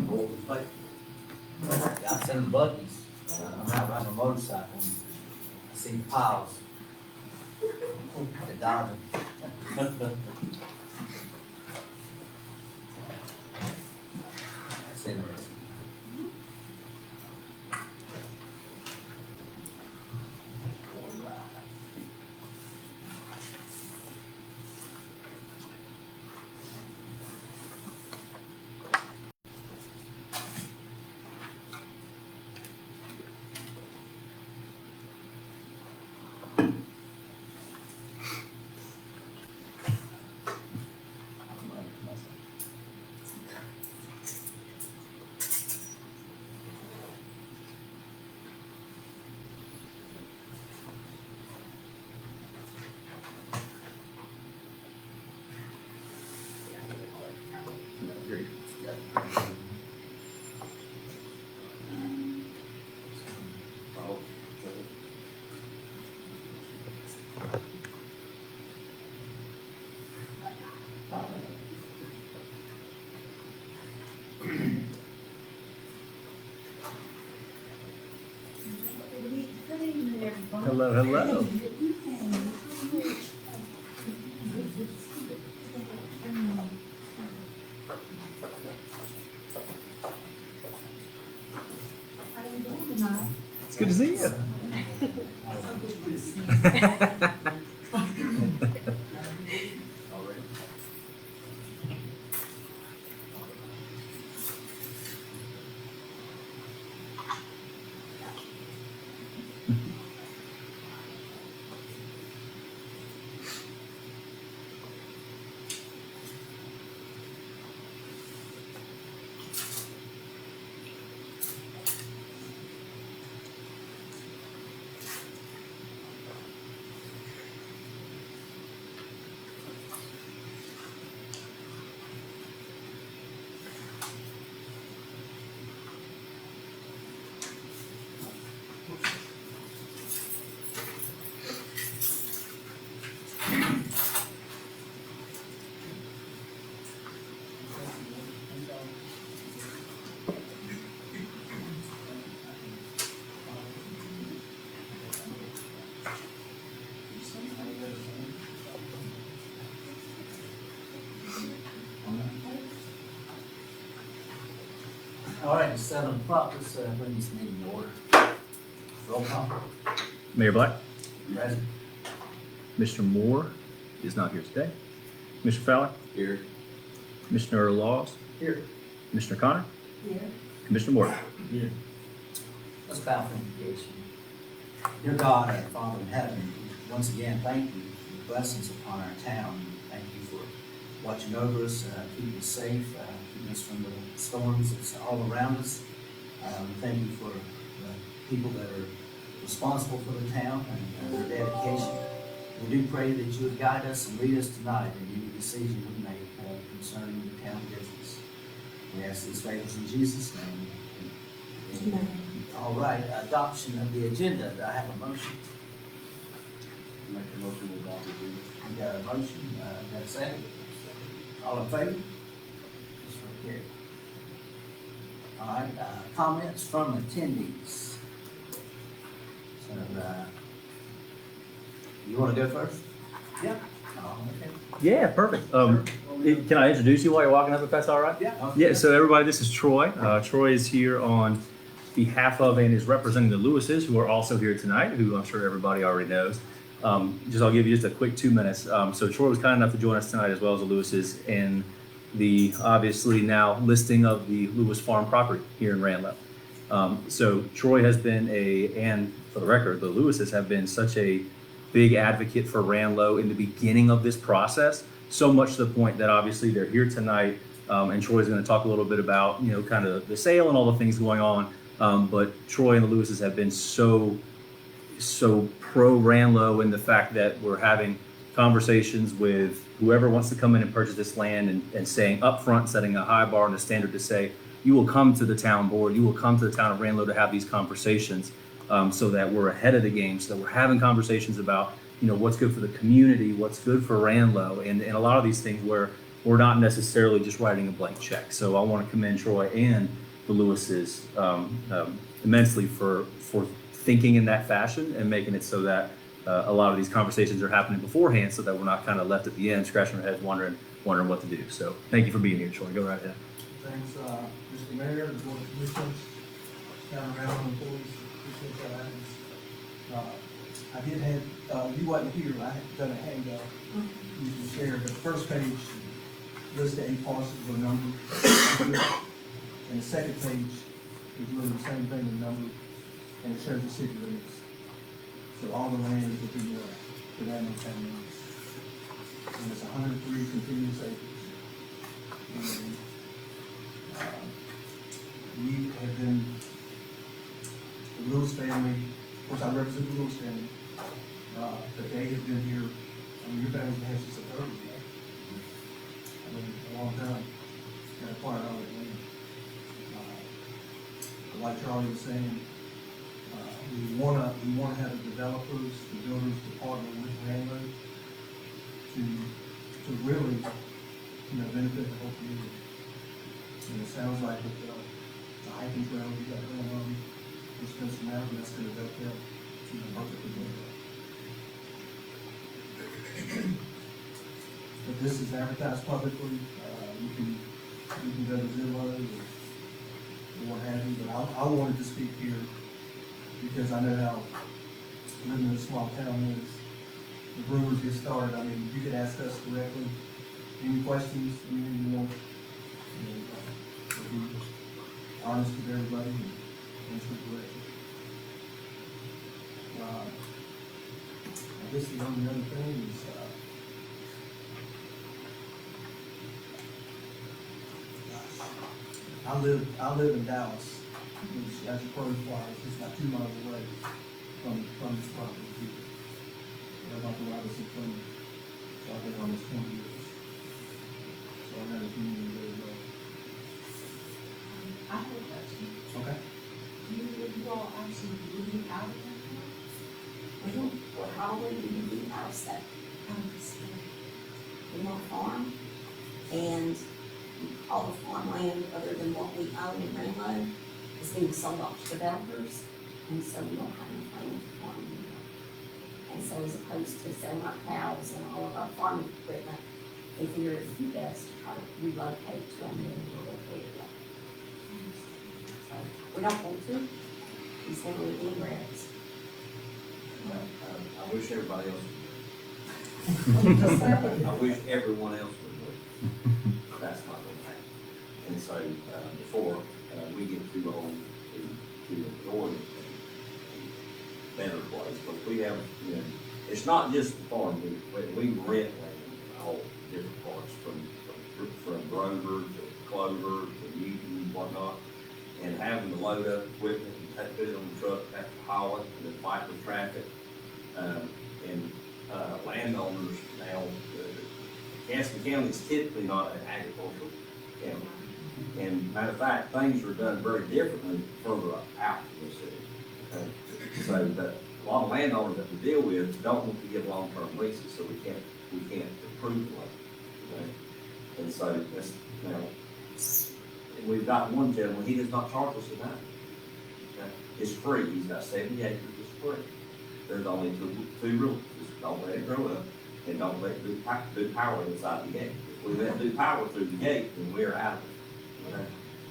Like, I've seen buggies. I'm out riding a motorcycle and I see piles. They're diving. That's interesting. Hello, hello. It's good to see you. All right, it's 7 o'clock. Let's bring this meeting to order. Roll call. Mayor Black, Present. Mr. Moore is not here today. Mr. Fowler, Here. Commissioner Laws, Here. Commissioner Connor, Here. Commissioner Moore. Here. Let's bow for invocation. Dear God, our Father in heaven, once again, thank you for the blessings upon our town. Thank you for watching over us, keeping us safe, keeping us from the storms that's all around us. We thank you for the people that are responsible for the town and their dedication. We do pray that you would guide us and lead us tonight in any decision we make concerning the town business. We ask these favors in Jesus' name. Amen. All right, adoption of the agenda. Do I have a motion? Make a motion to adopt the agenda. We got a motion, got a second? All in favor? That's right here. All right, comments from attendees. So, you want to go first? Yeah. Oh, okay. Yeah, perfect. Can I introduce you while you're walking up, if that's all right? Yeah. Okay. Yeah, so everybody, this is Troy. Troy is here on behalf of and is representing the Lewises, who are also here tonight, who I'm sure everybody already knows. I'll give you just a quick 2 minutes. So Troy was kind enough to join us tonight, as well as the Lewises, in the obviously now listing of the Lewis Farm property here in Ranlo. So Troy has been and for the record, the Lewises have been such a big advocate for Ranlo in the beginning of this process, so much to the point that obviously they're here tonight, and Troy's going to talk a little bit about, kind of the sale and all the things going on. But Troy and the Lewises have been so pro Ranlo in the fact that we're having conversations with whoever wants to come in and purchase this land and saying up front, setting a high bar and a standard to say, you will come to the town board, you will come to the town of Ranlo to have these conversations, so that we're ahead of the game, so that we're having conversations about, what's good for the community, what's good for Ranlo, and a lot of these things where we're not necessarily just writing a blank check. So I want to commend Troy and the Lewises immensely for thinking in that fashion and making it so that a lot of these conversations are happening beforehand, so that we're not kind of left at the end scratching our heads wondering what to do. So thank you for being here, Troy. Go right ahead. Thanks, Mr. Mayor, the Board of Commissioners, Town Ranlo employees, appreciate that. I did have, you wasn't here, I had done a handout, you can share, but the first page lists the 8 parcels with a number. And the second page is really the same thing with number, and it shows the city limits. So all the land is within the Ranlo County limits. And it's 103 continuous acres. And, we have been, the Lewis family, of course I represent the Lewis family, but they have been here, I mean, your family's been here since the 30s, right? I mean, a long time, and acquired all that land. Like Charlie was saying, we wanna have the developers, the builders to partner with Ranlo to really, benefit the whole community. And it sounds like with the hiking trail we got going on, we're spending some out, and that's gonna dovetail to the work that we're doing. But this is advertised publicly, you can go to Zillow or what have you, but I wanted to speak here because I know how living in a small town is. The brewers get started, I mean, you could ask us directly, any questions, anything you want. And, we'll be honest with everybody and answer correctly. I guess the only other thing is, I live in Dallas, which, as you probably flies, is about 2 miles away from this property here. I'm about to ride this in front of me, so I've been on this 20 years. So I know the community very well. I have a question. Okay. You all actually moving out of that house? We're probably moving out of that. We want a farm, and all the farmland other than what we own in Ranlo is being sold off to developers, and so we don't have enough land to farm anymore. And so as opposed to selling our cows and all of our farming equipment, we figure it would be best to try to relocate to a more rural area. So we don't want to, he's gonna live anywhere else. I wish everybody else What did you say? would. I wish everyone else would. That's not gonna happen. And so, before, we get too old to enjoy a better place, but we have, it's not just the farm, we rent land in all different parts, from Grover to Clover to Newton and whatnot. And having to load up equipment and put it on the truck, have to haul it, and then fight with traffic. And landowners now, Gaston County is typically not an agricultural county. And matter of fact, things are done very differently further out in the city. Okay? So that a lot of landowners that we deal with don't want to give long-term leases, so we can't approve the land. Okay? And so that's, we've got one gentleman, he does not charge us a dime. Okay? It's free, he's got 70 acres, it's free. There's only two rules, just don't let it grow up, and don't let it do power inside the gate. If we let it do power through the gate, then we're out of it. Okay?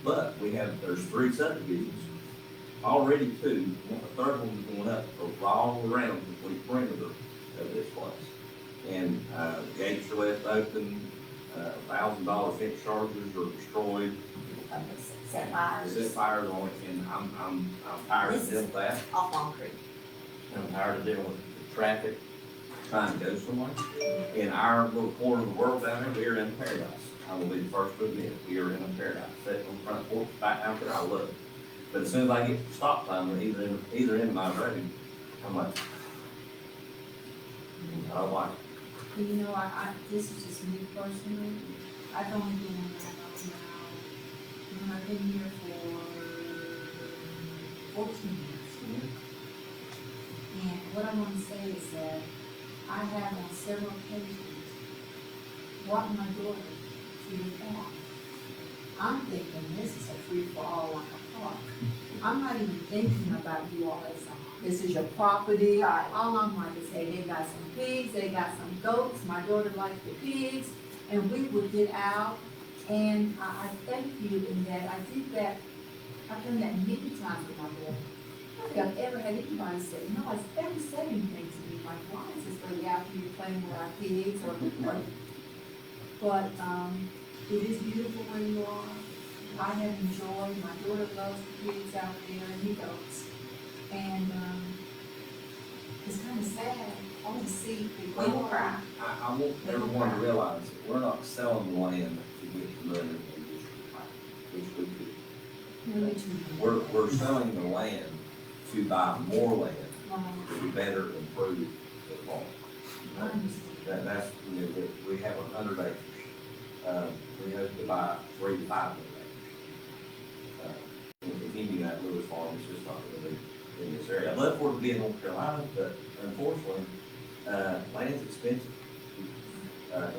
But there's 3 subdivisions, already 2, a third one is going up, all around the complete perimeter of this place. And, the gates are left open, $1,000 fence charges are destroyed. Set fires. Set fires on it, and I'm tired of dealing with that. Off Long Creek. I'm tired of dealing with the traffic, trying to go somewhere. In our little corner of the world down there, we are in paradise. I will be the first to admit, we are in a paradise. Sitting on the front porch, back out there, I love it. But as soon as I get to stop time, they're either in my road, I'm like, I don't like it. You know, this is just me personally, I've only been in that house now, I've been here for 14 years. And what I want to say is that I have on several occasions brought my daughter with that. I'm thinking this is a free-for-all like a park. I'm not even thinking about you all as, this is your property. All I'm like is, hey, they got some pigs, they got some goats, my daughter likes the pigs, and we would get out. And I thank you in that. I did that, I've done that many times with my daughter. I don't think I've ever had anybody say, no, it's very saying things to me, like, why is this lady out here playing with our pigs or, but, it is beautiful where you are. I have enjoyed, my daughter loves the pigs out there and the goats. And, it's kind of sad, I want to see people. We will cry. I want everyone to realize that we're not selling the land to get the money in this which we could. No, me too. We're selling the land to buy more land to better improve the farm. I understand. That's, you know, that we have 100 acres. We hope to buy 3 to 500 acres. And continue that Lewis farm, it's just not gonna be in this area. I'd love for it to be in North Carolina, but unfortunately, land's expensive,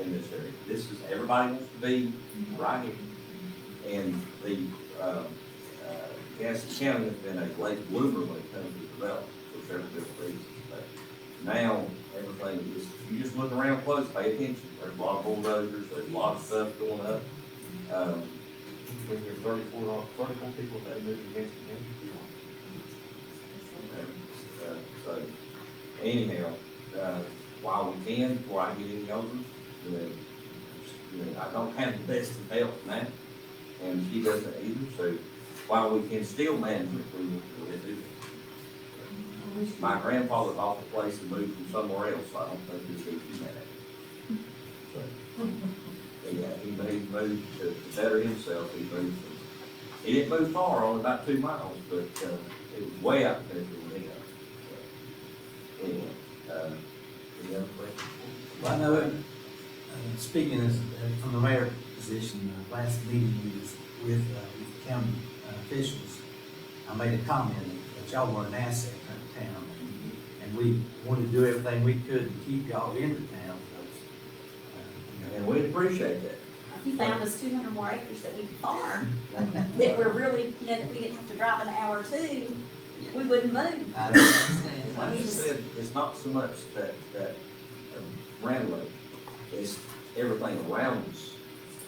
in this area. This is, everybody wants to be right here. And the, Gaston County has been a late bloomer when it comes to development for several different reasons. But now, everything is, you just look around close, pay attention. There's a lot of bulldozers, there's a lot of stuff going up. There's 34 people that moved against him. So anyhow, while we can, before I get any older, I don't have the best of health now, and he doesn't either, so while we can still manage it, we will do it. My grandfather bought the place and moved from somewhere else, so I don't think he's going to do that. Yeah, he moved to better himself, he didn't move far, only about 2 miles, but, it was way out there for me. Anyway, any other questions? Well, I know, speaking as, from the mayor position, last meeting we was with county officials, I made a comment that y'all were an asset to the town, and we wanted to do everything we could to keep y'all in the town. And we appreciate that. If you found us 200 more acres that we could farm, that we're really, you know, that we didn't have to drive an hour or two, we wouldn't move. I don't understand. Like I said, it's not so much that Ranlo, it's everything around us.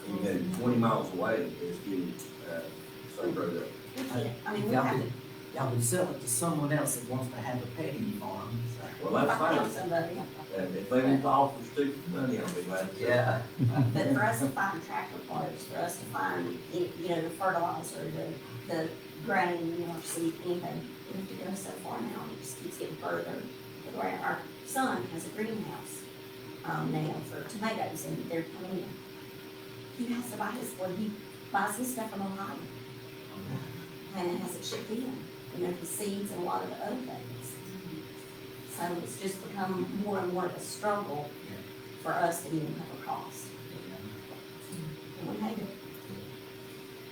You know, 20 miles away is getting, so grown up. We can't, I mean, we Y'all have could, y'all could sell it to someone else that wants to have a petting farm. So. Well, that's to find fine. somebody. And if they want to offer stupid money, I'll be glad to. Yeah. But for us to find tractor parts, for us to find, you know, the fertilizer, the grain, you know, seed, anything, we have to go so far now, and it just keeps getting further. But where our son has a greenhouse, now for tomatoes, and they're coming in. He has to buy his, well, he buys his stuff from Ohio. And it has it shipped in, you know, the seeds and a lot of the other things. So it's just become more and more of a struggle for us to even cover costs. And we hate it.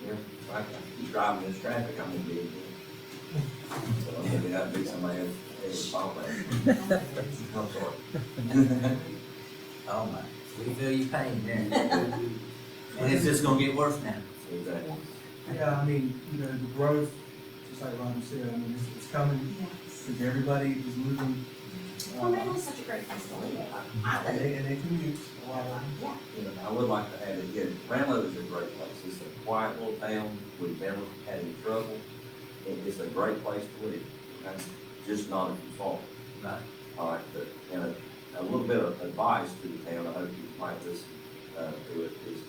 Yeah, if I keep driving this traffic, I'm gonna be in here. So I'm gonna have to be somebody else's fault. I'm sorry. Oh my, we feel your pain there. And it's just gonna get worse now. Exactly. Yeah, I mean, you know, the growth, just like Ron said, I mean, it's coming, because everybody is moving. Well, Ranlo's such a great place to live. I And live, they commute a lot of them. yeah. You know, I would like to add again, Ranlo is a great place. It's a quiet little town. We've never had any trouble. It's a great place to live. Okay? Just not if you farm. Right. All right, but, you know, a little bit of advice to the town, I hope you might listen, to it, is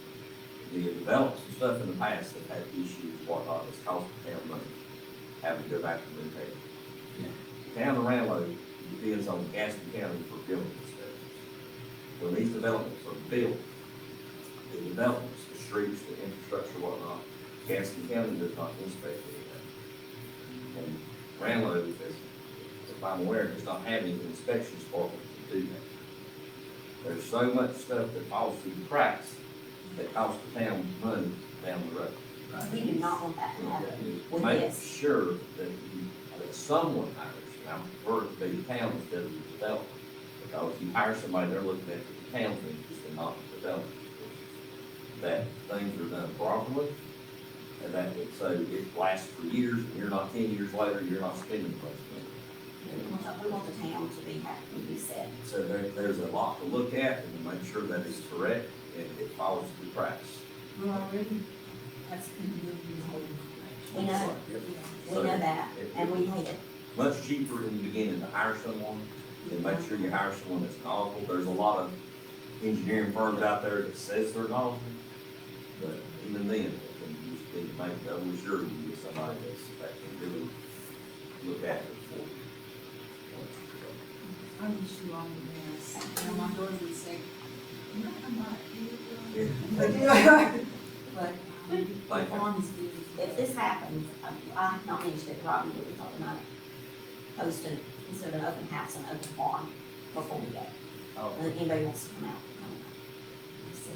the developments and stuff in the past have had issues, whatnot, it's cost the town money, having to go back to the town. The town of Ranlo depends on Gaston County for building and stuff. When these developments are built, the developments, the streets, the infrastructure, whatnot, Gaston County does not inspect anything. And Ranlo, if I'm aware, does not have any inspections department to do that. There's so much stuff that falls through the cracks that costs the town money down the road. We do not want that to happen with Make this. sure that someone hires, and I prefer it to be the town instead of the developer. Because if you hire somebody, they're looking at the town's interest and not the developer's interest. that things are done properly, and that, so it lasts for years, and you're not 10 years later, you're not spending much money. We want the town to be happy, to be said. So there's a lot to look at and to make sure that it's correct and it follows the practice. We're already, that's been good, We know, we know that, and we hate it. Much cheaper in the beginning to hire someone, and make sure you hire someone that's knowledgeable. There's a lot of engineering firms out there that says they're knowledgeable, but even then, you just need to make double sure you get somebody that can really look at it for you. I wish you all the best. And my daughter would say, you know, I'm not here. But, Thank you. farm is good. If this happens, I have not mentioned it, Robin, but we talked about hosting, instead of an open house, an open farm before we go. Oh. And if anybody wants to come out, come out. So,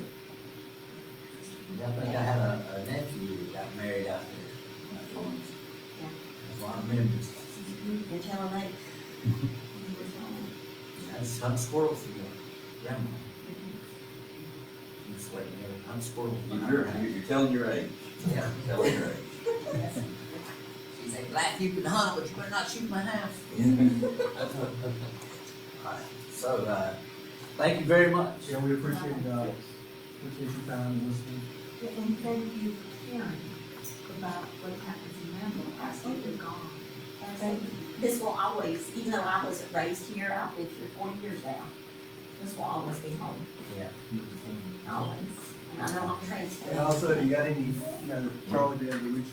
I think I had a nephew that got married out there. in Florence. Yeah. There's a lot of memories. You're telling me? You're telling me. That's hunt squirrels for your grandma. Just waiting there, hunt squirrels. You're telling your age. Yeah. Telling your age. She said, Black, you can hunt, but you better not shoot my house. Alright, so, thank you very much. Yeah, we appreciate your time and listening. And thank you for caring about what happens in Ranlo. I think they're gone. Thank you. This will always, even though I wasn't raised here, I've lived here 40 years now, this will always be home, Yeah. always. And I know I'm transferred. And also, you got any, Charlie did the reach,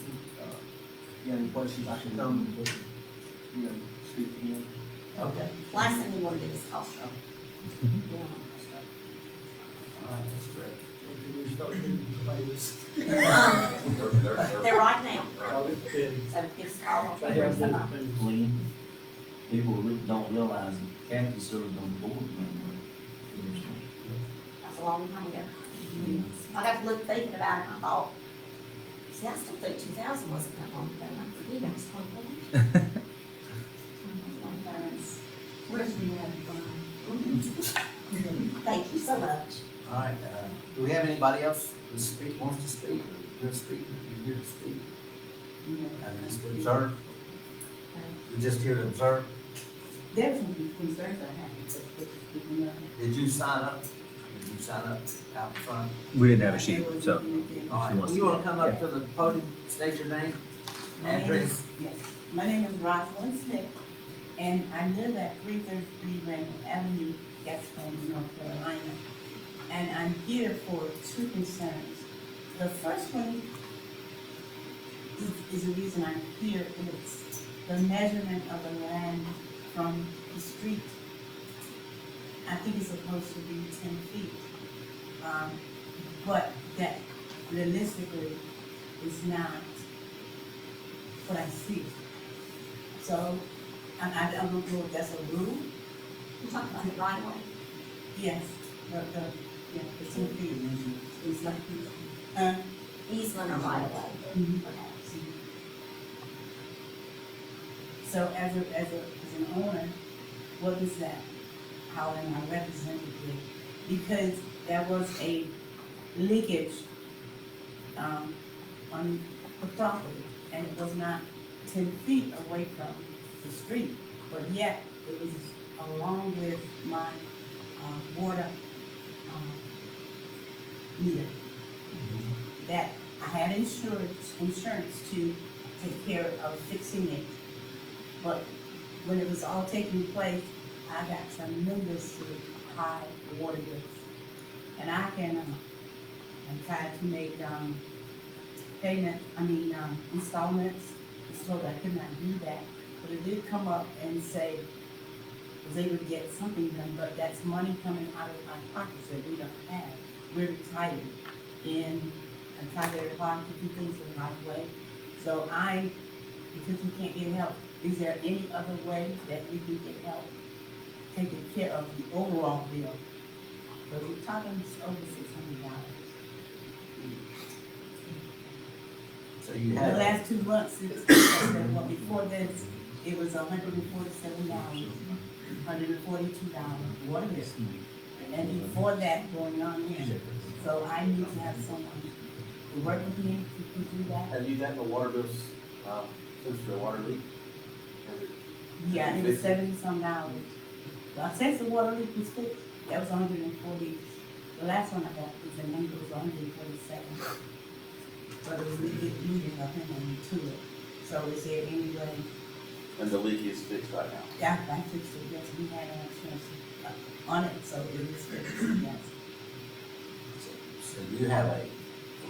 you got any questions I can come, speak to him? Okay. Last thing we want to do is cost trouble. We don't want cost Alright, that's great. They're right now, Probably did. so it's all on paper. Clean. People don't realize that Kathy served on the board. That's a long time ago. I got to look thinking about it, and I thought, see, I still think 2000 wasn't that long ago, I forget, I was 24. Where's the fun? Thank you so much. Alright, do we have anybody else who speak, wants to speak, or here to speak, or here to speak? And just observe? You're just here to observe? Definitely concerns I have, but Did you sign up? Did you sign up out front? We didn't have a sheet, so. Alright, wants you to- wanna come up to the podium, state your name, address? Yes, my name is Rosalind Smith, and I live at 333 Ranlo Avenue, Gaston, North Carolina. And I'm here for two concerns. The first one is the reason I'm here, is the measurement of the land from the street. I think it's supposed to be 10 feet. But that realistically is not what I see. So, I don't know if that's a rule. You talking about it right away? Yes, the 10 feet is like, Easement or right away? mhm. Okay. So as an owner, what is that? How am I represented with? Because there was a leakage, on the property, and it was not 10 feet away from the street, but yet it was along with my, water, meter. That I had insurance to take care of fixing it. But when it was all taking place, I got tremendously high water bills. And I can, I tried to make, installments, was told I could not do that. But it did come up and say, was able to get something done, but that's money coming out of our pockets that we don't have. We're retired, and I try very hard to do things the right way. So because we can't get help, is there any other way that we can get help? Taking care of the overall bill. But we're talking over $600. So you The have, last 2 months, well, before this, it was $147, $142 water bill. And before that, going on here, So I need to have someone to work with me to do that. Have you gotten the water bills, since the water leak? Has it- Yeah, it was $70-some. Since the water leak was fixed, that was 140. The last one I got was in April, it was 147. But it was leading up to it. So is there any way, And the leak is fixed right now? yeah, I fixed it, yes, we had an insurance on it, so it is fixed, yes. So you have a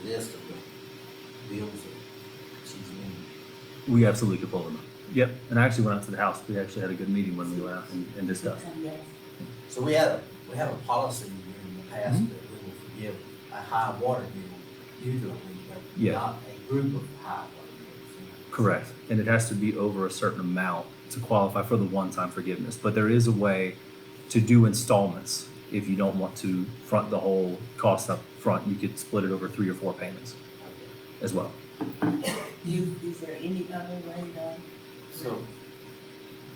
list of the bills that she's in. We absolutely could pull them up. Yep, and I actually went out to the house. We actually had a good meeting when we went out and discussed. Yes. So we have a policy in the past that we will forgive a high water bill usually, but Yeah. not a group of high water bills. Correct, and it has to be over a certain amount to qualify for the one-time forgiveness. But there is a way to do installments. If you don't want to front the whole cost up front, you could split it over 3 or 4 payments as well. Is there any other way that? So,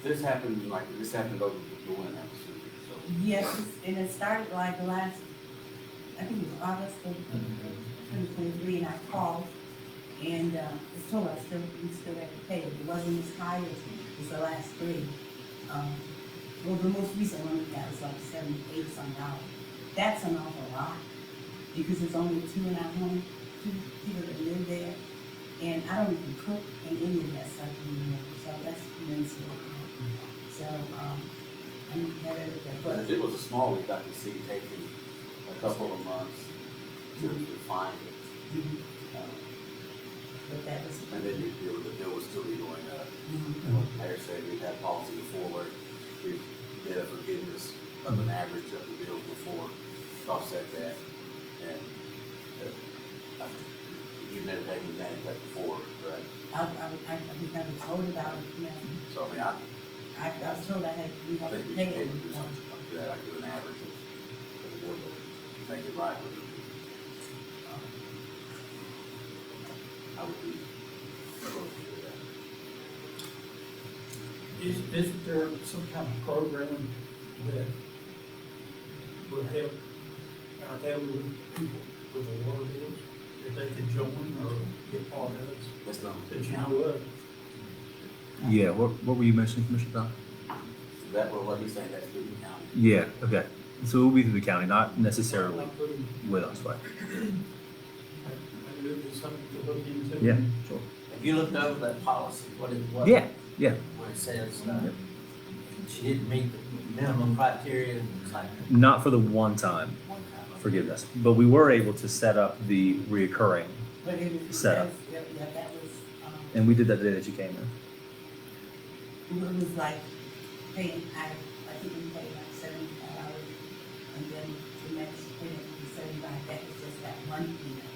this happened over the winter, so. Yes, and it started like last, I think it was August of 2023, and I called, and it's told us we still have to pay it. It wasn't as high as the last 3. Well, the most recent one we got was like $78-some. That's an awful lot, because it's only 2 in our home, 2 people that live there, and I don't even cook in any of that stuff anymore, so that's immensely high. So, I need to have everything, But but if it was a small leak, I could see taking a couple of months to find it. but that was. And then the bill would still be going up. Mhm. And like Mayor said, we've had policy before where we did a forgiveness of an average of the bills before to offset that. And you've never taken advantage of that before, right? I was never told about it, you know. So I mean, I was told we I had to think we pay should it. maybe do something like that, like do an average of the bill, to make it right with it. I would be close to that. Isn't there some kind of program that would help our elderly people with the water bills? If they could join or get part of it, That's not. that you know of? Yeah, what were you mentioning, Commissioner Don? Is that what he's saying, that's Newton County? Yeah, okay. So it will be through the county, not necessarily Like putting, with us, right? maybe it'd be something to look into. Yeah, sure. Have you looked over that policy, what it was? Yeah. Where it says, she didn't meet the minimum criteria, it's like Not for the one-time one kind of. forgiveness, but we were able to set up the reoccurring, But it was. Set up. Yeah, that was, and we did that the day that you came in. it was like paying, I think we paid like $75, and then the next payment was $75, that was just that one payment.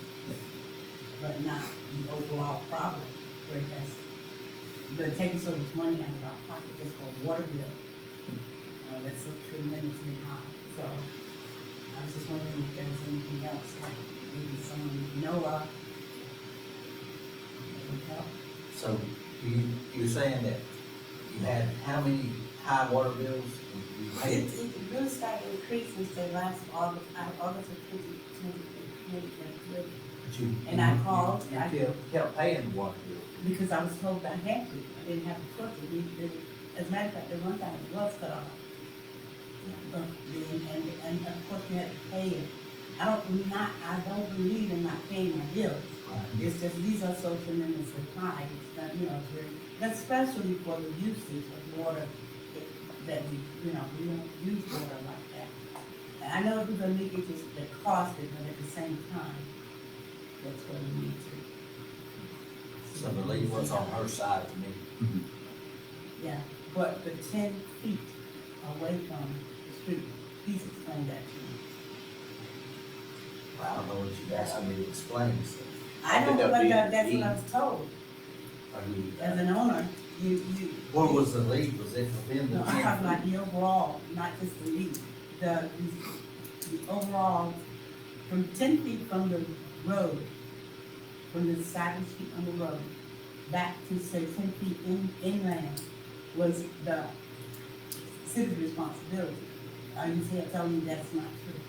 But not the overall problem, where it has, but taking so much money out of our pocket just for a water bill. That's so tremendously high, so I was just wondering if there was anything else, like maybe someone you know of. That would help. So you're saying that you had how many high water bills? You paid? It really started increasing since last August of 2023. But you- And I called, You I- kept paying the water bill. Because I was told I had to, I didn't have a choice. As a matter of fact, at one time it was cut off. And of course you had to pay it. I don't believe in not paying my bills. It's just, these are so tremendously high, it's not, it's very, especially for the usage of water that we don't use water like that. And I know it was a leakage that caused it, but at the same time, that's what we need to. So the lead was on her side to me. Yeah, but the 10 feet away from the street, please explain that to me. I don't know what you asked me to explain, so. I don't think know that'd be whether that's easy. what I was told. Are you, As an owner, you. where was the lead? Was it within the No, 10 I'm talking about feet? the overall, not just the lead. The overall, from 10 feet from the road, from the side of the street on the road, back to say 10 feet inland was the city's responsibility. Are you telling me that's not true?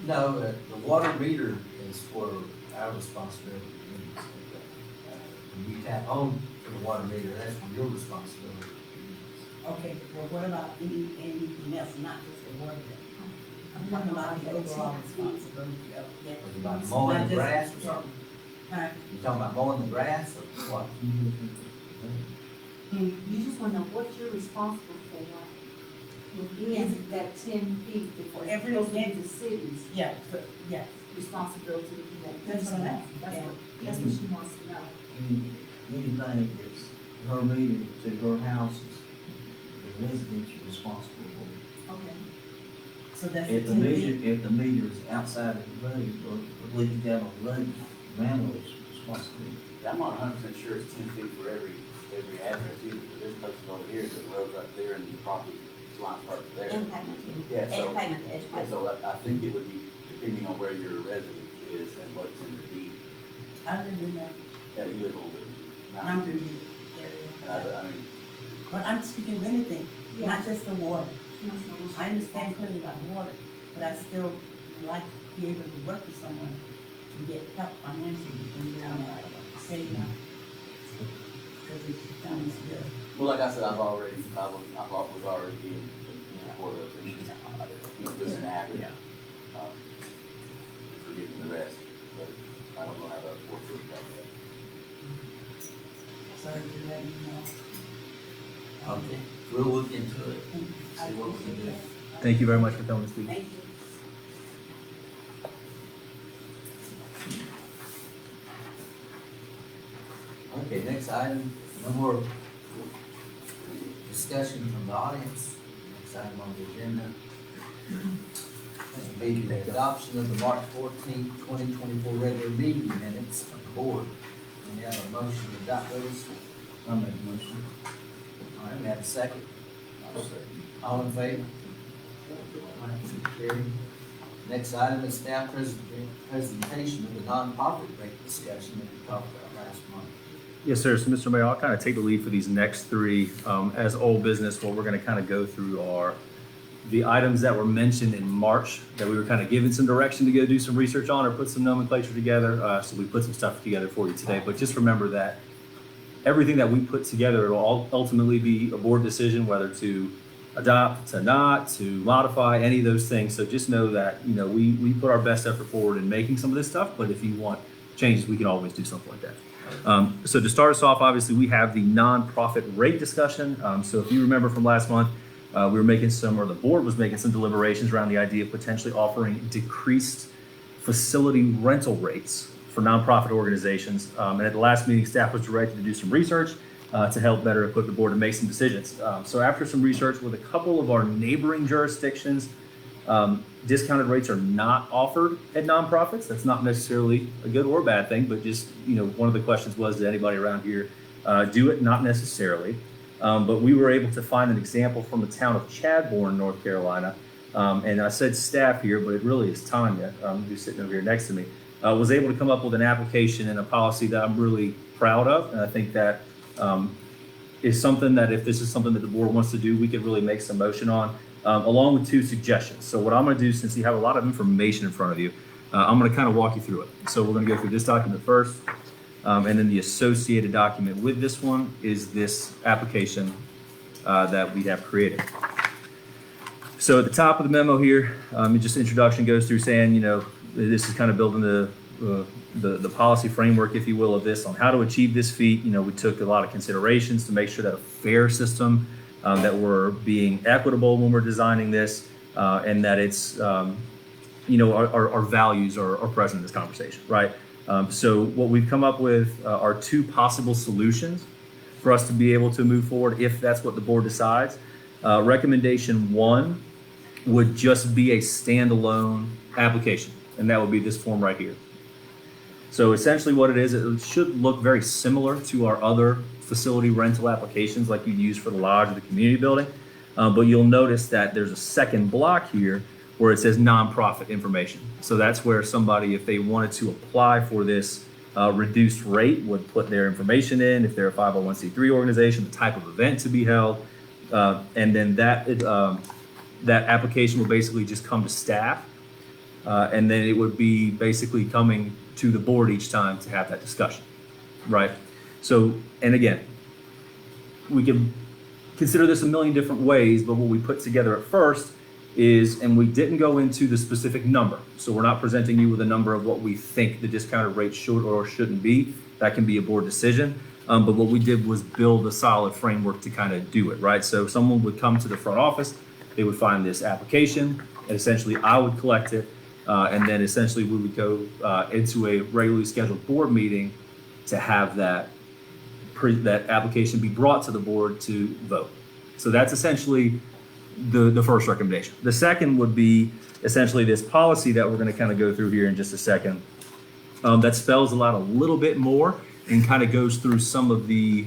No, the water meter is for our responsibility. When you tap on for the water meter, that's for your responsibility. Okay, well, what about anything else, not just the water bill? I'm talking about the overall responsibility of, yeah. Was it about mowing Not the just- grass or something? Huh? You talking about mowing the grass or what? You just wanna know what you're responsible for. Is it that 10 feet before Every supposed to be event. the city's Yeah, but, yeah, responsibility to do that? That's what I'm asking, That's what she wants to know. Anything that's her meter to her houses, the residents are responsible for. Okay. so that's If the 10 meter, feet. if the meter is outside of the road or leaking down on the road, Ranlo's responsibility. I'm not 100% sure it's 10 feet for every address either, because there's places over here, the road's up there and the property lines are there. And payment, Yeah, so, and payment to yeah, educate. so I think it would be depending on where your residence is and what's in the deed. I live in that, Yeah, you live over there. I'm in the And area. I mean, But I'm speaking of anything, not just the water. She wants to know what I she- understand clearly about water, but I still like to be able to work with someone to get help financially and down there, save now. Because it's done this good. well, like I said, I was already in support of it, just an average. Forgetting the rest, but I don't know how that works about that. Sorry to let you know. Okay, we'll look into it. I See what we can do. Thank you very much for coming to speak. Thank you. Okay, next item, no more discussion from the audience. Next item on the agenda. Will be the adoption of the March 14th, 2024 regular meeting minutes of the board. We have a motion to adopt those. I'll make a motion. All right, we have a second. All in favor? All right, carried. Next item is staff presentation of the nonprofit rate discussion that we talked about last month. Yes, sir. So, Mr. Mayor, I'll kind of take the lead for these next three. As old business, what we're going to kind of go through are the items that were mentioned in March that we were kind of given some direction to go do some research on or put some nomenclature together. So we put some stuff together for you today. But just remember that everything that we put together, it will ultimately be a board decision whether to adopt, to not, to modify, any of those things. So just know that, you know, we put our best effort forward in making some of this stuff, but if you want changes, we can always do something like that. So to start us off, obviously, we have the nonprofit rate discussion. So if you remember from last month, we were making some, or the board was making some deliberations around the idea of potentially offering decreased facility rental rates for nonprofit organizations. And at the last meeting, staff was directed to do some research to help better equip the board to make some decisions. So after some research with a couple of our neighboring jurisdictions, discounted rates are not offered at nonprofits. That's not necessarily a good or bad thing, but just, you know, one of the questions was, did anybody around here do it? Not necessarily. But we were able to find an example from the town of Chadbourne, North Carolina. And I said staff here, but it really is Tanya, who's sitting over here next to me, was able to come up with an application and a policy that I'm really proud of. And I think that is something that if this is something that the board wants to do, we could really make some motion on, along with two suggestions. So what I'm going to do, since you have a lot of information in front of you, I'm going to kind of walk you through it. So we're going to go through this document first. And then the associated document with this one is this application that we have created. So at the top of the memo here, just introduction goes through saying, you know, this is kind of building the policy framework, if you will, of this on how to achieve this feat. You know, we took a lot of considerations to make sure that a fair system, that we're being equitable when we're designing this, and that it's, you know, our values are present in this conversation, right? So what we've come up with are two possible solutions for us to be able to move forward if that's what the board decides. Recommendation one would just be a standalone application, and that would be this form right here. So essentially what it is, it should look very similar to our other facility rental applications like you'd use for the lodge or the community building. But you'll notice that there's a second block here where it says nonprofit information. So that's where somebody, if they wanted to apply for this reduced rate, would put their information in, if they're a 501c3 organization, the type of event to be held, and then that application will basically just come to staff And then it would be basically coming to the board each time to have that discussion, right? So, and again, we can consider this a million different ways, but what we put together at first is, and we didn't go into the specific number. So we're not presenting you with a number of what we think the discounted rate should or shouldn't be. That can be a board decision. But what we did was build a solid framework to kind of do it, right? So someone would come to the front office, they would find this application, and essentially I would collect it. And then essentially we would go into a regularly scheduled board meeting to have that application be brought to the board to vote. So that's essentially the first recommendation. The second would be essentially this policy that we're going to kind of go through here in just a second. That spells a little bit more and kind of goes through some of the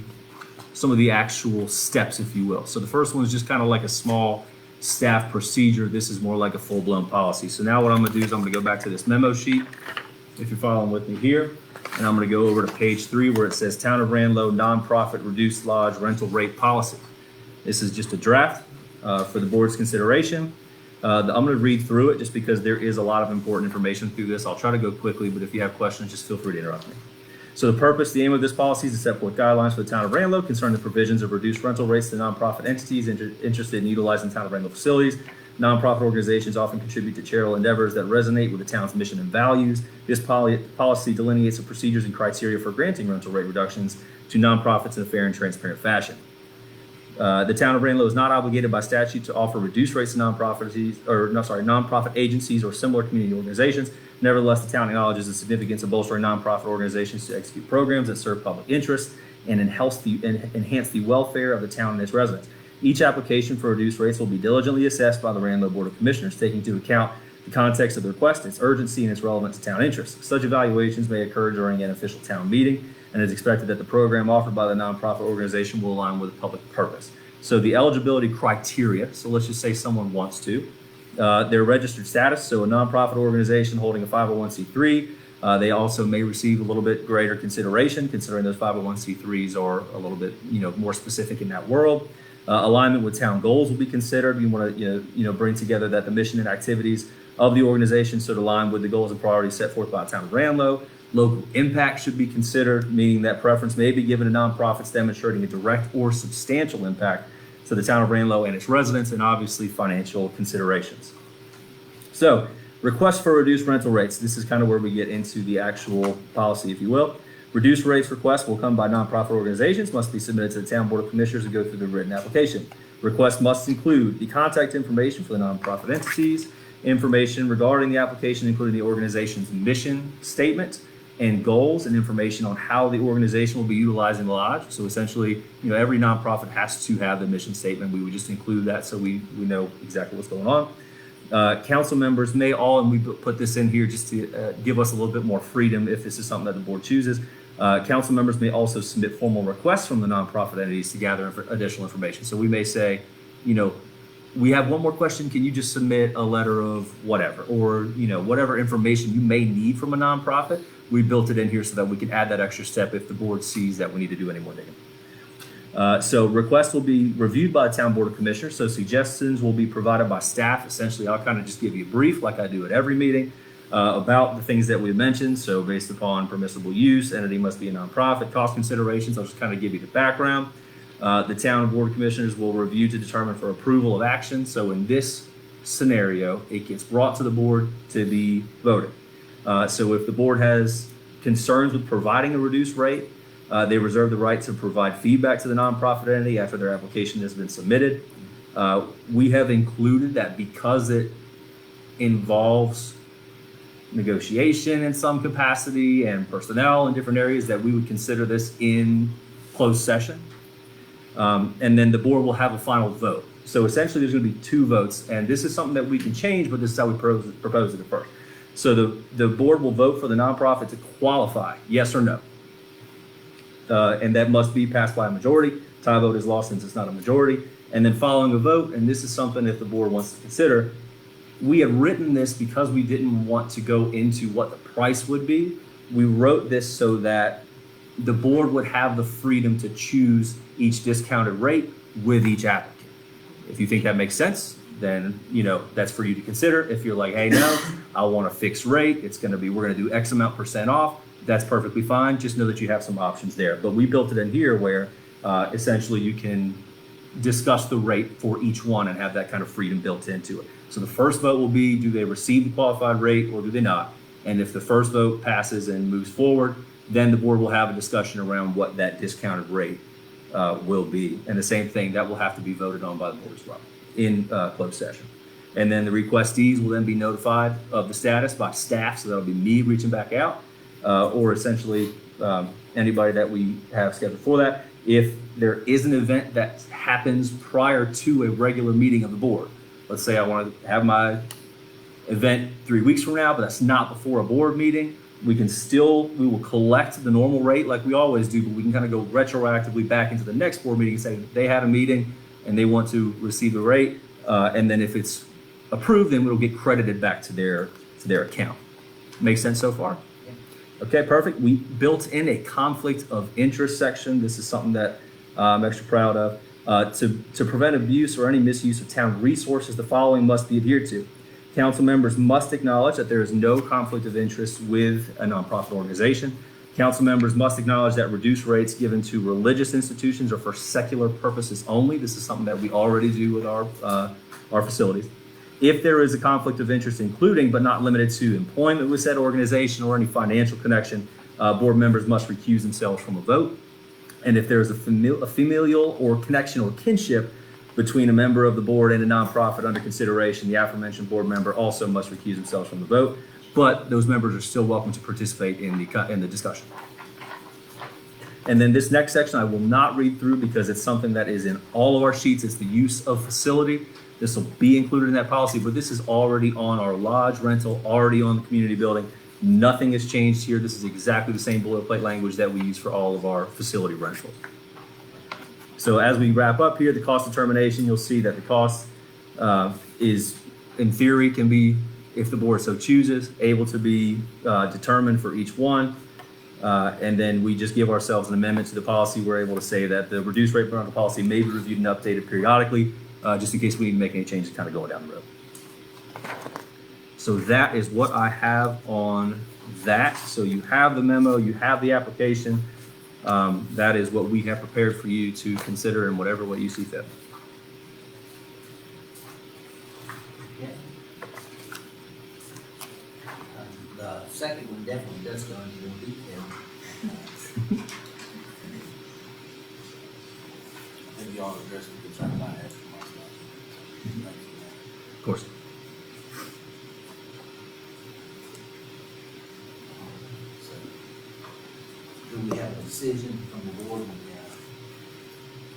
actual steps, if you will. So the first one is just kind of like a small staff procedure. This is more like a full-blown policy. So now what I'm going to do is I'm going to go back to this memo sheet, if you're following with me here, and I'm going to go over to page 3 where it says Town of Ranlo Nonprofit Reduced Lodge Rental Rate Policy. This is just a draft for the board's consideration. I'm going to read through it just because there is a lot of important information through this. I'll try to go quickly, but if you have questions, just feel free to interrupt me. So the aim of this policy is to set forth guidelines for the Town of Ranlo concerning the provisions of reduced rental rates to nonprofit entities interested in utilizing Town of Ranlo facilities. Nonprofit organizations often contribute to charitable endeavors that resonate with the town's mission and values. This policy delineates the procedures and criteria for granting rental rate reductions to nonprofits in a fair and transparent fashion. The Town of Ranlo is not obligated by statute to offer reduced rates to nonprofit agencies or similar community organizations. Nevertheless, the town acknowledges the significance of bolstering nonprofit organizations to execute programs that serve public interest and enhance the welfare of the town and its residents. Each application for reduced rates will be diligently assessed by the Ranlo Board of Commissioners, taking into account the context of the request, its urgency, and its relevance to town interests. Such evaluations may occur during an official town meeting, and it is expected that the program offered by the nonprofit organization will align with the public purpose. So the eligibility criteria, so let's just say someone wants to, their registered status, so a nonprofit organization holding a 501c3, they also may receive a little bit greater consideration, considering those 501c3s are a little bit more specific in that world. Alignment with town goals will be considered. You want to bring together that the mission and activities of the organization should align with the goals and priorities set forth by the Town of Ranlo. Local impact should be considered, meaning that preference may be given to nonprofits demonstrating a direct or substantial impact to the Town of Ranlo and its residents, and obviously financial considerations. So, requests for reduced rental rates. This is kind of where we get into the actual policy, if you will. Reduced rates requests will come by nonprofit organizations, must be submitted to the Town Board of Commissioners and go through the written application. Requests must include the contact information for the nonprofit entities, information regarding the application, including the organization's mission statement and goals, and information on how the organization will be utilizing the lodge. So essentially, every nonprofit has to have the mission statement. We would just include that so we know exactly what's going on. Council members may all, and we put this in here just to give us a little bit more freedom if this is something that the board chooses. Council members may also submit formal requests from the nonprofit entities to gather additional information. So we may say, we have one more question. Can you just submit a letter of whatever, or whatever information you may need from a nonprofit? We built it in here so that we can add that extra step if the board sees that we need to do any more digging. So requests will be reviewed by the Town Board of Commissioners. So suggestions will be provided by staff. Essentially, I'll kind of just give you a brief, like I do at every meeting, about the things that we mentioned. So based upon permissible use, entity must be a nonprofit, cost considerations. I'll just kind of give you the background. The Town Board of Commissioners will review to determine for approval of action. So in this scenario, it gets brought to the board to be voted. So if the board has concerns with providing a reduced rate, they reserve the right to provide feedback to the nonprofit entity after their application has been submitted. We have included that because it involves negotiation in some capacity and personnel in different areas, that we would consider this in closed session. And then the board will have a final vote. So essentially there's going to be 2 votes, and this is something that we can change, but this is how we propose it at first. So the board will vote for the nonprofit to qualify, yes or no. And that must be passed by a majority. Tie vote is lost since it's not a majority. And then following a vote, and this is something if the board wants to consider, we have written this because we didn't want to go into what the price would be. We wrote this so that the board would have the freedom to choose each discounted rate with each applicant. If you think that makes sense, then, that's for you to consider. If you're like, hey, no, I want a fixed rate, we're gonna do X amount % off, that's perfectly fine. Just know that you have some options there. But we built it in here where essentially you can discuss the rate for each one and have that kind of freedom built into it. So the first vote will be, do they receive the qualified rate or do they not? And if the first vote passes and moves forward, then the board will have a discussion around what that discounted rate will be. And the same thing, that will have to be voted on by the board as well in closed session. And then the requestees will then be notified of the status by staff, so that'll be me reaching back out, or essentially anybody that we have scheduled for that. If there is an event that happens prior to a regular meeting of the board, let's say I want to have my event 3 weeks from now, but that's not before a board meeting, we will collect the normal rate like we always do, but we can kind of go retroactively back into the next board meeting and say they had a meeting and they want to receive the rate, and then if it's approved, then it'll get credited back to their account. Make sense so far? Okay, perfect. We built in a conflict of interest section. This is something that I'm extra proud of. To prevent abuse or any misuse of town resources, the following must be adhered to. Council members must acknowledge that there is no conflict of interest with a nonprofit organization. Council members must acknowledge that reduced rates given to religious institutions are for secular purposes only. This is something that we already do with our facilities. If there is a conflict of interest, including but not limited to employment with said organization or any financial connection, board members must recuse themselves from a vote. And if there is a familial or connection or kinship between a member of the board and a nonprofit under consideration, the aforementioned board member also must recuse themselves from the vote. But those members are still welcome to participate in the discussion. And then this next section I will not read through because it's something that is in all of our sheets. It's the use of facility. This will be included in that policy, but this is already on our lodge rental, already on the community building. Nothing has changed here. This is exactly the same boilerplate language that we use for all of our facility rentals. So as we wrap up here, the cost determination, you'll see that the cost is, in theory, can be, if the board so chooses, able to be determined for each one. And then we just give ourselves an amendment to the policy. We're able to say that the reduced rate rental policy may be reviewed and updated periodically, just in case we need to make any changes kind of going down the road. So that is what I have on that. So you have the memo, you have the application. That is what we have prepared for you to consider in whatever way you see fit. The second one definitely does go into more detail. Maybe y'all address the concern I had for myself. Of course. Do we have a decision from the board?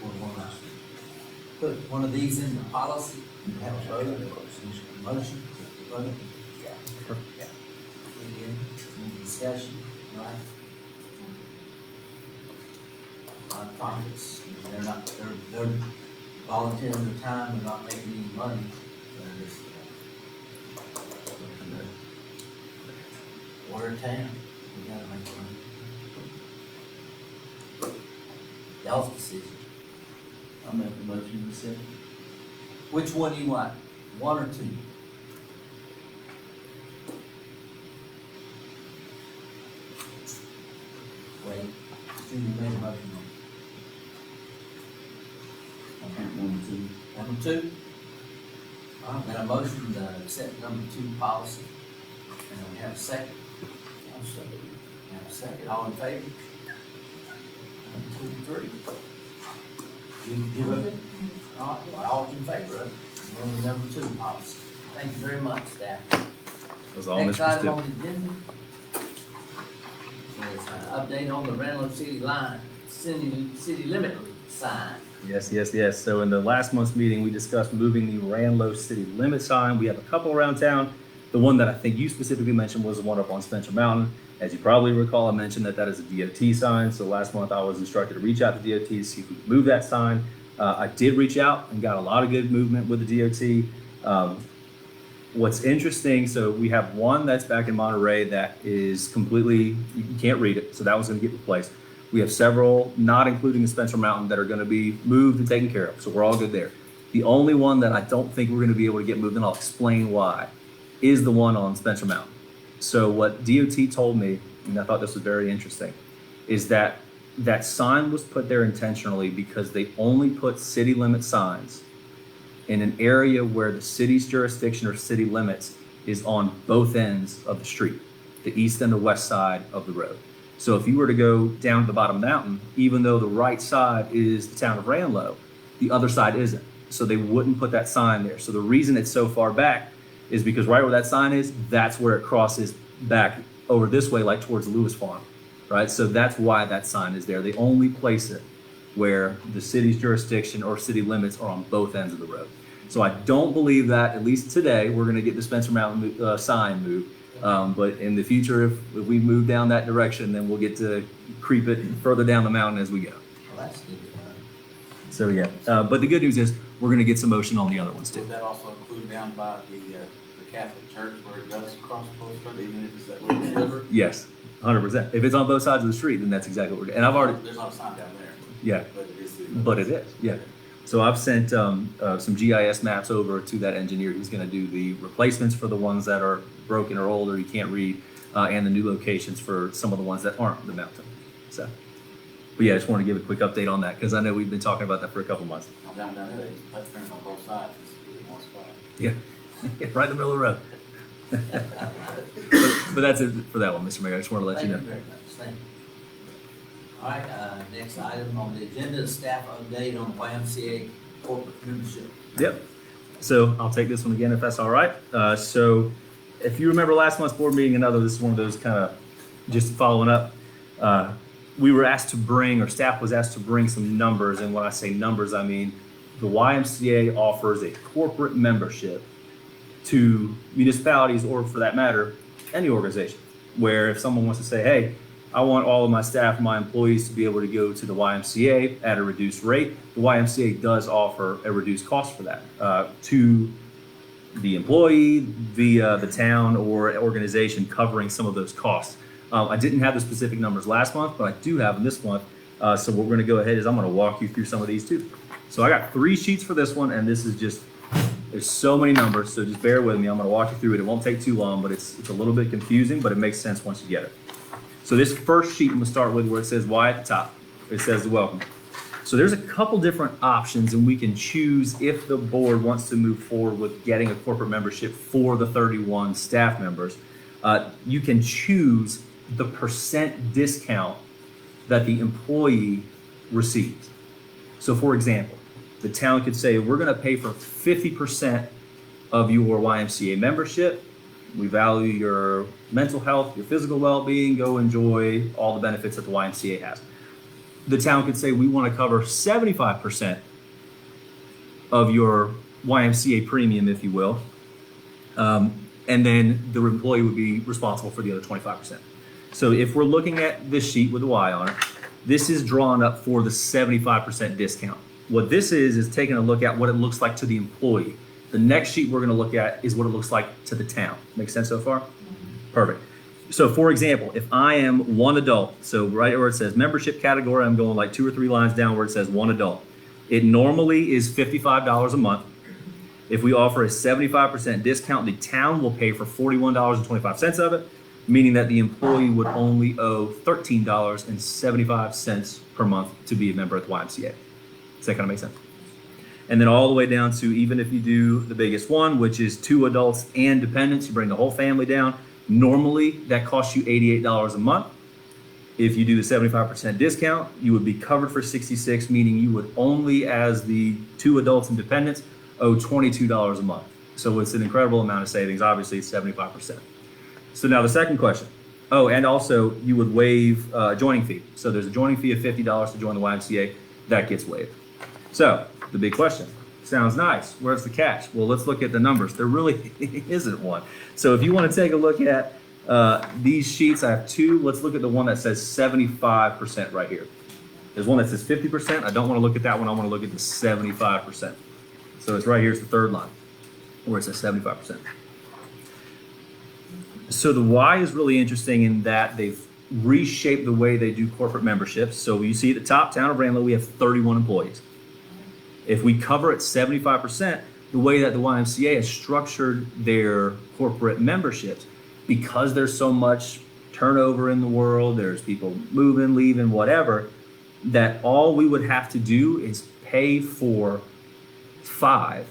We want to put one of these in the policy and have a vote, motion, vote? Yeah. Any discussion, right? Nonprofits, they're volunteering their time and not making any money. They're just, we're a town, we gotta make money. Y'all's decision. I'll make the motion in a second. Which one do you want? One or two? Wait, Junior made a motion. I think 1 and 2. Number two? All right, got a motion to accept number 2 policy. And we have a second. I'll second. We have a second. All in favor? 1, 2, 3. You vote? All right, all in favor of it. And number 2 policy. Thank you very much, staff. That was all Next Mr. item Stipp. on the agenda is an update on the Ranlo city line, city limit sign. Yes. So in the last month's meeting, we discussed moving the Ranlo city limit sign. We have a couple around town. The one that I think you specifically mentioned was the one up on Spencer Mountain. As you probably recall, I mentioned that is a DOT sign. So last month I was instructed to reach out to DOT to see if we could move that sign. I did reach out and got a lot of good movement with the DOT. What's interesting, so we have one that's back in Monterey that is completely, you can't read it. So that was going to get replaced. We have several, not including the Spencer Mountain, that are going to be moved and taken care of. So we're all good there. The only one that I don't think we're going to be able to get moved, and I'll explain why, is the one on Spencer Mountain. So what DOT told me, and I thought this was very interesting, is that that sign was put there intentionally because they only put city limit signs in an area where the city's jurisdiction or city limits is on both ends of the street, the east and the west side of the road. So if you were to go down to the bottom of the mountain, even though the right side is the town of Ranlo, the other side isn't. So they wouldn't put that sign there. So the reason it's so far back is because right where that sign is, that's where it crosses back over this way, like towards the Lewis Farm, right? So that's why that sign is there. They only place it where the city's jurisdiction or city limits are on both ends of the road. So I don't believe that, at least today, we're gonna get the Spencer Mountain sign moved. But in the future, if we move down that direction, then we'll get to creep it further down the mountain as we go. Well, that's good. So yeah, but the good news is we're gonna get some motion on the other ones too. Would that also include down by the Catholic Church where it does cross both roads, even if it's that little river? Yes, 100%. If it's on both sides of the street, then that's exactly what we're doing. And I've already, There's not a sign down there. yeah, But it is. but it is, yeah. So I've sent some GIS maps over to that engineer. He's gonna do the replacements for the ones that are broken or old or you can't read, and the new locations for some of the ones that aren't the mountain. So, but yeah, I just want to give a quick update on that because I know we've been talking about that for a couple months. Down there, they just put fence on both sides, just in one spot. Yeah, right in the middle of the road. but that's it for that one, Mr. Mayor. I just want to let Thank you you know. very much, thank you. All right, next item on the agenda is staff update on YMCA corporate membership. Yep. So I'll take this one again if that's all right. So if you remember last month's board meeting, another, this is one of those kind of just following up. We were asked to bring, or staff was asked to bring some numbers. And when I say numbers, I mean the YMCA offers a corporate membership to municipalities, or for that matter, any organization, where if someone wants to say, hey, I want all of my staff, my employees to be able to go to the YMCA at a reduced rate, the YMCA does offer a reduced cost for that to the employee via the town or organization covering some of those costs. I didn't have the specific numbers last month, but I do have them this month. So what we're going to go ahead is I'm going to walk you through some of these too. So I got 3 sheets for this one, and this is just, there's so many numbers, so just bear with me. I'm going to walk you through it. It won't take too long, but it's a little bit confusing, but it makes sense once you get it. So this first sheet I'm going to start with where it says Y at the top. It says welcome. So there's a couple different options, and we can choose if the board wants to move forward with getting a corporate membership for the 31 staff members. You can choose the % discount that the employee receives. So for example, the town could say, we're going to pay for 50% of your YMCA membership. We value your mental health, your physical well-being, go enjoy all the benefits that the YMCA has. The town could say, we want to cover 75% of your YMCA premium, if you will. And then the employee would be responsible for the other 25%. So if we're looking at this sheet with a Y on it, this is drawn up for the 75% discount. What this is taking a look at what it looks like to the employee. The next sheet we're going to look at is what it looks like to the town. Make sense so far? Perfect. So for example, if I am one adult, so right where it says membership category, I'm going like 2 or 3 lines down where it says one adult. It normally is $55 a month. If we offer a 75% discount, the town will pay for $41.25 of it, meaning that the employee would only owe $13.75 per month to be a member at the YMCA. Does that kind of make sense? And then all the way down to, even if you do the biggest one, which is 2 adults and dependents, you bring the whole family down. Normally, that costs you $88 a month. If you do the 75% discount, you would be covered for $66, meaning you would only, as the 2 adults and dependents, owe $22 a month. So it's an incredible amount of savings. Obviously, it's 75%. So now the second question. Oh, and also you would waive a joining fee. So there's a joining fee of $50 to join the YMCA. That gets waived. So the big question. Sounds nice. Where's the catch? Well, let's look at the numbers. There really isn't one. So if you want to take a look at these sheets, I have 2. Let's look at the one that says 75% right here. There's one that says 50%. I don't want to look at that one. I want to look at the 75%. So it's right here. It's the 3rd line where it says 75%. So the Y is really interesting in that they've reshaped the way they do corporate memberships. So you see at the top, town of Ranlo, we have 31 employees. If we cover it 75%, the way that the YMCA has structured their corporate memberships, because there's so much turnover in the world, there's people moving, leaving, whatever, that all we would have to do is pay for 5,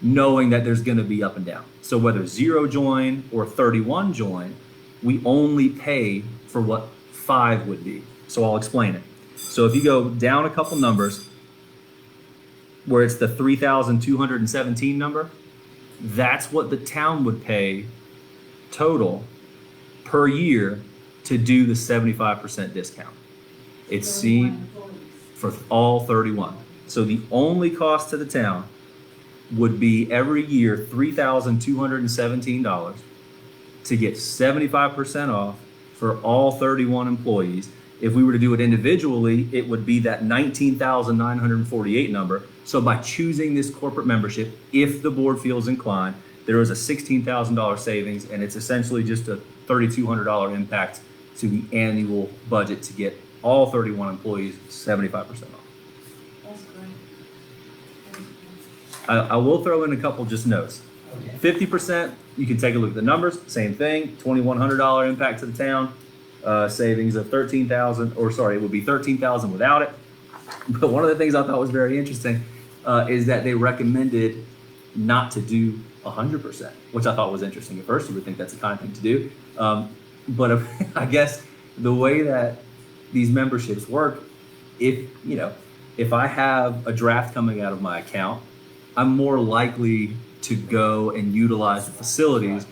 knowing that there's going to be up and down. So whether 0 join or 31 join, we only pay for what 5 would be. So I'll explain it. So if you go down a couple numbers, where it's the 3,217 number, that's what the town would pay total per year to do the 75% discount. It's seen for all 31. So the only cost to the town would be every year $3,217 to get 75% off for all 31 employees. If we were to do it individually, it would be that 19,948 number. So by choosing this corporate membership, if the board feels inclined, there is a $16,000 savings, and it's essentially just a $3,200 impact to the annual budget to get all 31 employees 75% off. That's great. I will throw in a couple just notes. Okay. 50%, you can take a look at the numbers, same thing, $2,100 impact to the town, savings of $13,000, or sorry, it would be $13,000 without it. But one of the things I thought was very interesting is that they recommended not to do 100%, which I thought was interesting. At first, you would think that's the kind of thing to do. But I guess the way that these memberships work, if I have a draft coming out of my account, I'm more likely to go and utilize the facilities,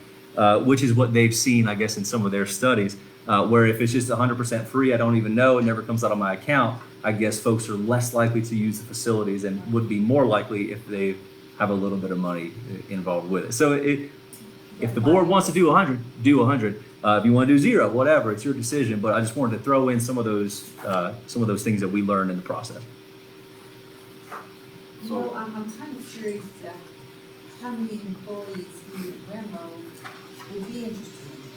which is what they've seen, I guess, in some of their studies, where if it's just 100% free, I don't even know, it never comes out of my account, I guess folks are less likely to use the facilities and would be more likely if they have a little bit of money involved with it. So if the board wants to do 100, do 100. If you want to do 0, whatever, it's your decision. But I just wanted to throw in some of those things that we learned in the process. You know, I'm kind of curious how many employees here at Ranlo would be interested in this.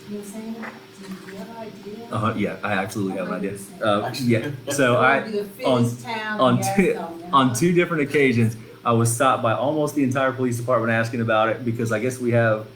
You know what I'm saying? Do you have an idea? Yeah, I absolutely have an idea. 100%. Yeah, so It would be the fittest town in Arizona. on 2 different occasions, I was stopped by almost the entire police department asking about it, because I guess we have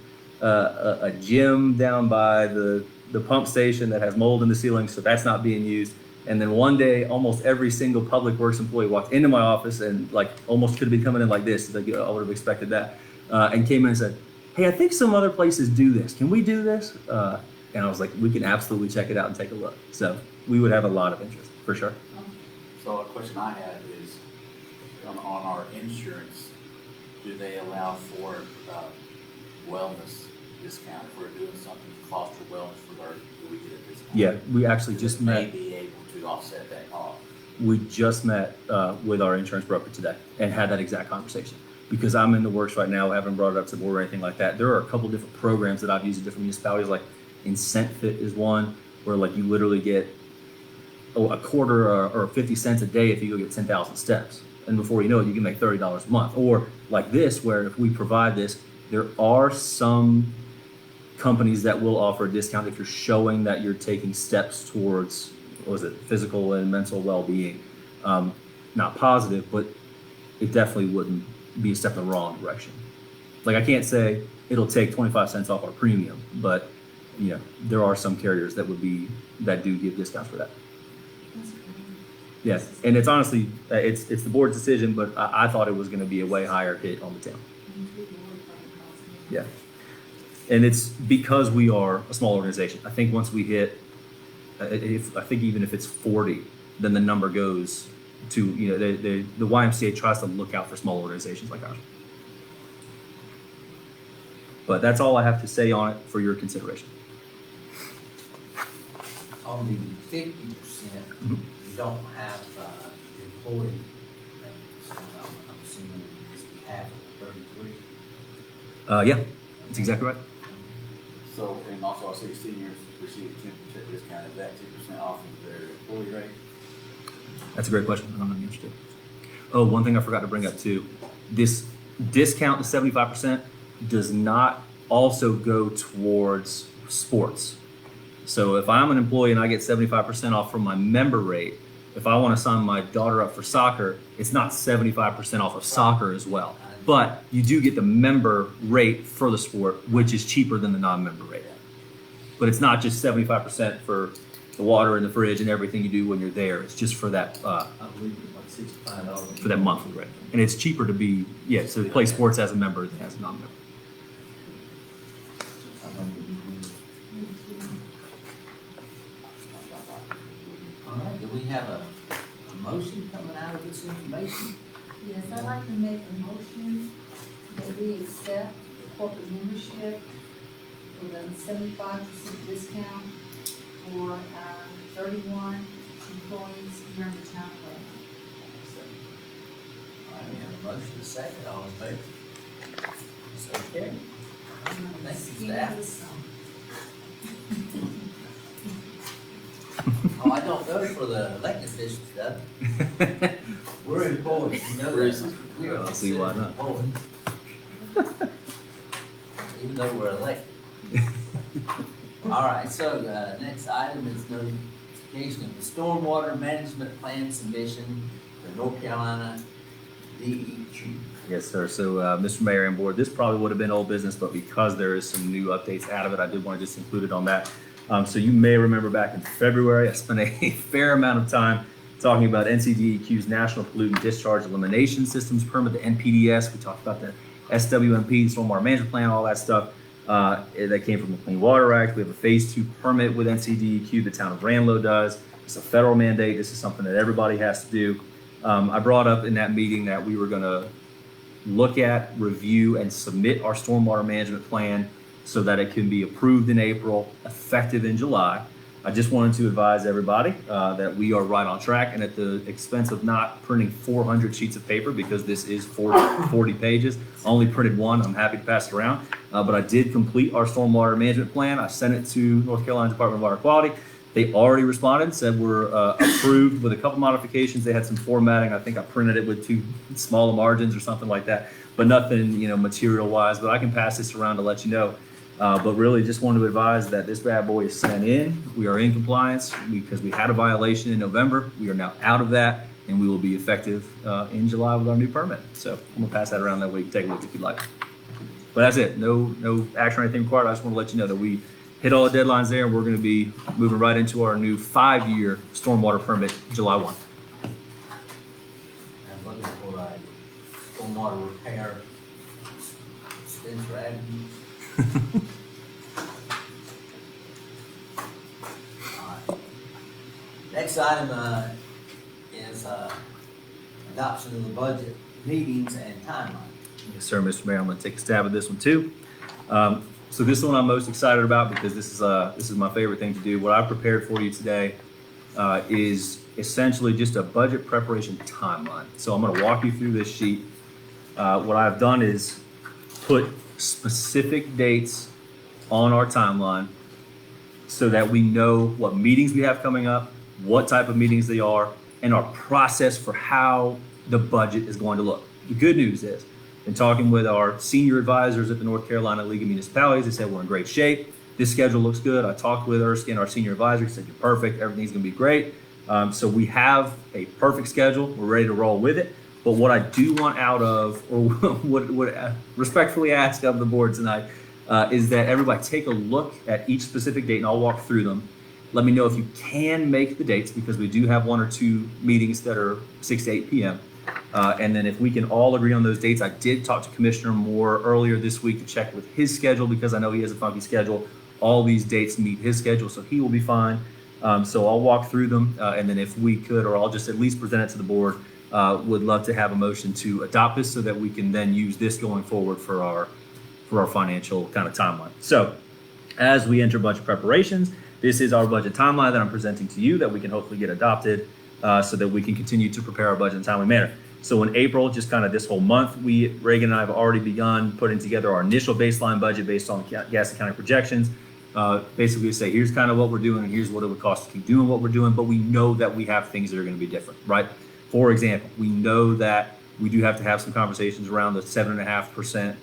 a gym down by the pump station that has mold in the ceiling, so that's not being used. And then one day, almost every single public works employee walked into my office and almost could have been coming in like this. Like, I would have expected that, and came in and said, "Hey, I think some other places do this. Can we do this?" And I was like, "We can absolutely check it out and take a look." So we would have a lot of interest for sure. So a question I have is, on our insurance, do they allow for wellness discount if we're doing something to foster wellness for our, do we get a discount? Yeah, we actually just May met. be able to offset that cost. We just met with our insurance broker today and had that exact conversation. Because I'm in the works right now, I haven't brought it up to the board or anything like that. There are a couple different programs that I've used in different municipalities, like IncentFit is one, where you literally get a quarter or 50 cents a day if you go get 10,000 steps. And before you know it, you can make $30 a month. Or like this, where if we provide this, there are some companies that will offer a discount if you're showing that you're taking steps towards, physical and mental well-being. Not positive, but it definitely wouldn't be a step in the wrong direction. I can't say it'll take 25 cents off our premium, but there are some carriers that do give discounts for that. Yeah, and it's honestly, it's the board's decision, but I thought it was going to be a way higher hit on the town. Yeah, and it's because we are a small organization. I think once we hit, even if it's 40, then the number goes to, the YMCA tries to look out for small organizations like ours. But that's all I have to say on it for your consideration. On the 50%, you don't have employee payments. So I'm assuming it's half of 33. Yeah, that's exactly right. So, and also our city seniors receive a 10% discount. Is that 10% off of their employee rate? That's a great question. I'm not interested. Oh, one thing I forgot to bring up too. This discount to 75% does not also go towards sports. So if I'm an employee and I get 75% off from my member rate, if I want to sign my daughter up for soccer, it's not 75% off of soccer as well. But you do get the member rate for the sport, which is cheaper than the non-member rate. But it's not just 75% for the water in the fridge and everything you do when you're there. It's just for that I believe it's like $65. for that monthly rate. And it's cheaper to be, to play sports as a member than as a non-member. I think it'd be good. All right, do we have a motion coming out of this information? Yes, I'd like to make a motion that we accept the corporate membership with a 75% discount for our 31 employees here in the town of All right, we have a motion, a second, all in favor? So carried. Ranlo. Thank you, staff. Some. Oh, I don't go for the elected official stuff. We're employees, you know that. We are I'll see why not. employees. Even though we're elected. All right, so, next item is notification of the stormwater management plan submission for North Carolina DEQ. Yes, sir. So, Mr. Mayor and Board, this probably would have been old business, but because there is some new updates out of it, I did want to just include it on that. So you may remember back in February, I spent a fair amount of time talking about NCDEQ's National Pollutant Discharge Elimination Systems Permit, the NPDS. We talked about the SWMP, Stormwater Management Plan, all that stuff. That came from the Clean Water Act. We have a phase 2 permit with NCDEQ. The town of Ranlo does. It's a federal mandate. This is something that everybody has to do. I brought up in that meeting that we were going to look at, review, and submit our stormwater management plan so that it can be approved in April, effective in July. I just wanted to advise everybody that we are right on track, and at the expense of not printing 400 sheets of paper, because this is 40 pages, I only printed one. I'm happy to pass it around. But I did complete our stormwater management plan. I sent it to North Carolina Department of Water Quality. They already responded, said we're approved with a couple modifications. They had some formatting. I think I printed it with too small margins or something like that, but nothing, material wise. But I can pass this around to let you know. But really just wanted to advise that this bad boy is sent in. We are in compliance because we had a violation in November. We are now out of that, and we will be effective in July with our new permit. So I'm gonna pass that around that way. You can take a look if you'd like. But that's it. No action or anything required. I just want to let you know that we hit all the deadlines there, and we're going to be moving right into our new 5-year stormwater permit July 1. I'm looking for a stormwater repair Spencer Avenue. All right. Next item is adoption of the budget meetings and timeline. Yes, sir, Mr. Mayor. I'm going to take a stab at this one too. So this one I'm most excited about because this is my favorite thing to do. What I prepared for you today is essentially just a budget preparation timeline. So I'm going to walk you through this sheet. What I've done is put specific dates on our timeline so that we know what meetings we have coming up, what type of meetings they are, and our process for how the budget is going to look. The good news is, in talking with our senior advisors at the North Carolina League of Municipalities, they said we're in great shape. This schedule looks good. I talked with Erskine, our senior advisor. He said you're perfect. Everything's going to be great. So we have a perfect schedule. We're ready to roll with it. But what I do want out of, or would respectfully ask of the board tonight, is that everybody take a look at each specific date, and I'll walk through them. Let me know if you can make the dates, because we do have 1 or 2 meetings that are 6 to 8 p.m. And then if we can all agree on those dates, I did talk to Commissioner Moore earlier this week to check with his schedule, because I know he has a funky schedule. All these dates meet his schedule, so he will be fine. So I'll walk through them, and then if we could, or I'll just at least present it to the board, would love to have a motion to adopt this so that we can then use this going forward for our financial kind of timeline. So as we enter budget preparations, this is our budget timeline that I'm presenting to you that we can hopefully get adopted so that we can continue to prepare our budget in a timely manner. So in April, just kind of this whole month, Reagan and I have already begun putting together our initial baseline budget based on Gaston County projections. Basically say, here's kind of what we're doing, and here's what it would cost to keep doing what we're doing, but we know that we have things that are going to be different, right? For example, we know that we do have to have some conversations around the 7.5%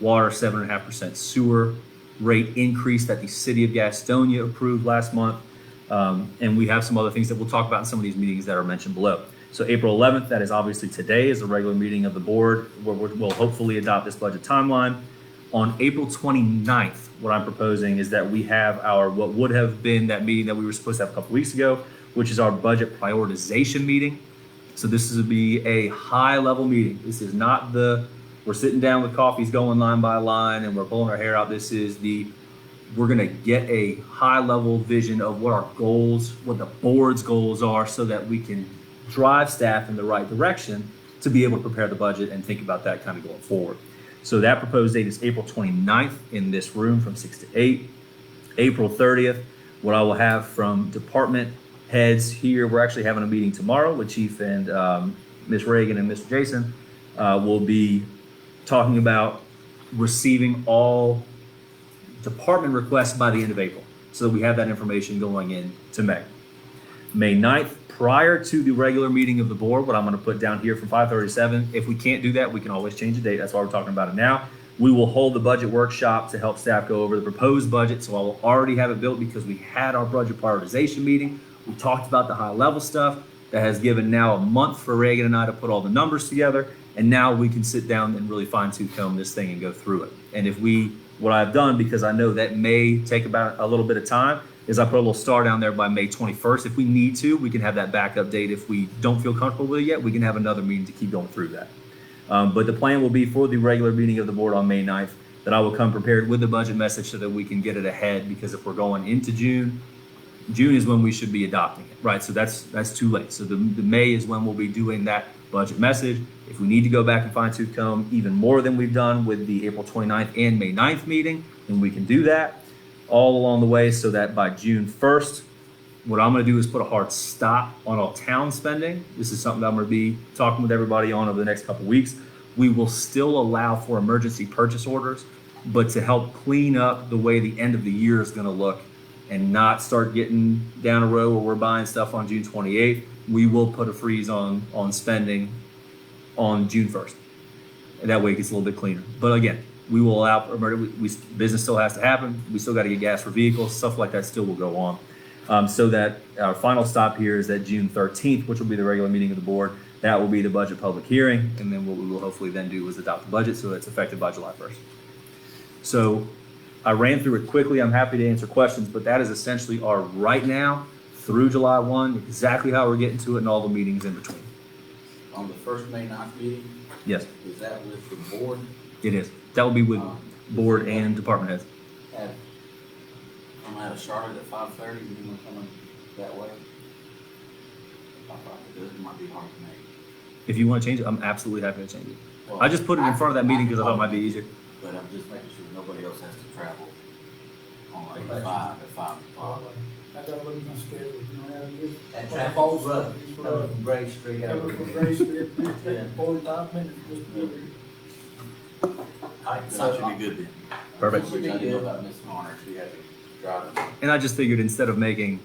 water, 7.5% sewer rate increase that the city of Gastonia approved last month. And we have some other things that we'll talk about in some of these meetings that are mentioned below. So April 11th, that is obviously today, is a regular meeting of the board where we'll hopefully adopt this budget timeline. On April 29th, what I'm proposing is that we have our, what would have been that meeting that we were supposed to have a couple weeks ago, which is our budget prioritization meeting. So this will be a high level meeting. This is not we're sitting down with coffees going line by line and we're pulling our hair out. This is we're gonna get a high level vision of what our goals, what the board's goals are, so that we can drive staff in the right direction to be able to prepare the budget and think about that kind of going forward. So that proposed date is April 29th in this room from 6 to 8. April 30th, what I will have from department heads here, we're actually having a meeting tomorrow with Chief and Ms. Reagan and Mr. Jason. We'll be talking about receiving all department requests by the end of April, so that we have that information going into May. May 9th, prior to the regular meeting of the board, what I'm going to put down here from 5:30 to 7. If we can't do that, we can always change the date. That's why we're talking about it now. We will hold the budget workshop to help staff go over the proposed budget. So I will already have it built because we had our budget prioritization meeting. We talked about the high level stuff that has given now a month for Reagan and I to put all the numbers together. And now we can sit down and really fine tooth comb this thing and go through it. And what I've done, because I know that may take about a little bit of time, is I put a little star down there by May 21st. If we need to, we can have that backup date. If we don't feel comfortable with it yet, we can have another meeting to keep going through that. But the plan will be for the regular meeting of the board on May 9th, that I will come prepared with the budget message so that we can get it ahead, because if we're going into June is when we should be adopting it, right? So that's too late. So the May is when we'll be doing that budget message. If we need to go back and fine tooth comb even more than we've done with the April 29th and May 9th meeting, then we can do that all along the way, so that by June 1st, what I'm going to do is put a hard stop on all town spending. This is something that I'm going to be talking with everybody on over the next couple of weeks. We will still allow for emergency purchase orders, but to help clean up the way the end of the year is going to look and not start getting down a road where we're buying stuff on June 28th, we will put a freeze on spending on June 1st. And that way it gets a little bit cleaner. But again, we will allow, business still has to happen. We still got to get gas for vehicles, stuff like that still will go on. So that our final stop here is that June 13th, which will be the regular meeting of the board. That will be the budget public hearing. And then what we will hopefully then do is adopt the budget so it's effective by July 1st. So I ran through it quickly. I'm happy to answer questions, but that is essentially our right now through July 1, exactly how we're getting to it and all the meetings in between. On the first May 9th meeting, Yes, is that with the board? it is. That will be with board and department heads. I'm out of Charlotte at 5:30, you want to come in that way? It might be hard to make. If you want to change it, I'm absolutely happy to change it. Well, I just put it in front of that meeting because I thought it might be easier. But I'm just making sure nobody else has to travel on 85 at 5 o'clock. I gotta look at my schedule, you know, how it is. That traffic's rough, coming from Gray Street Coming over from here. Gray Street, 45 minutes just to be That should be good then. Perfect. Which I didn't know about Miss Honor, she had to drive it. And I just figured instead of making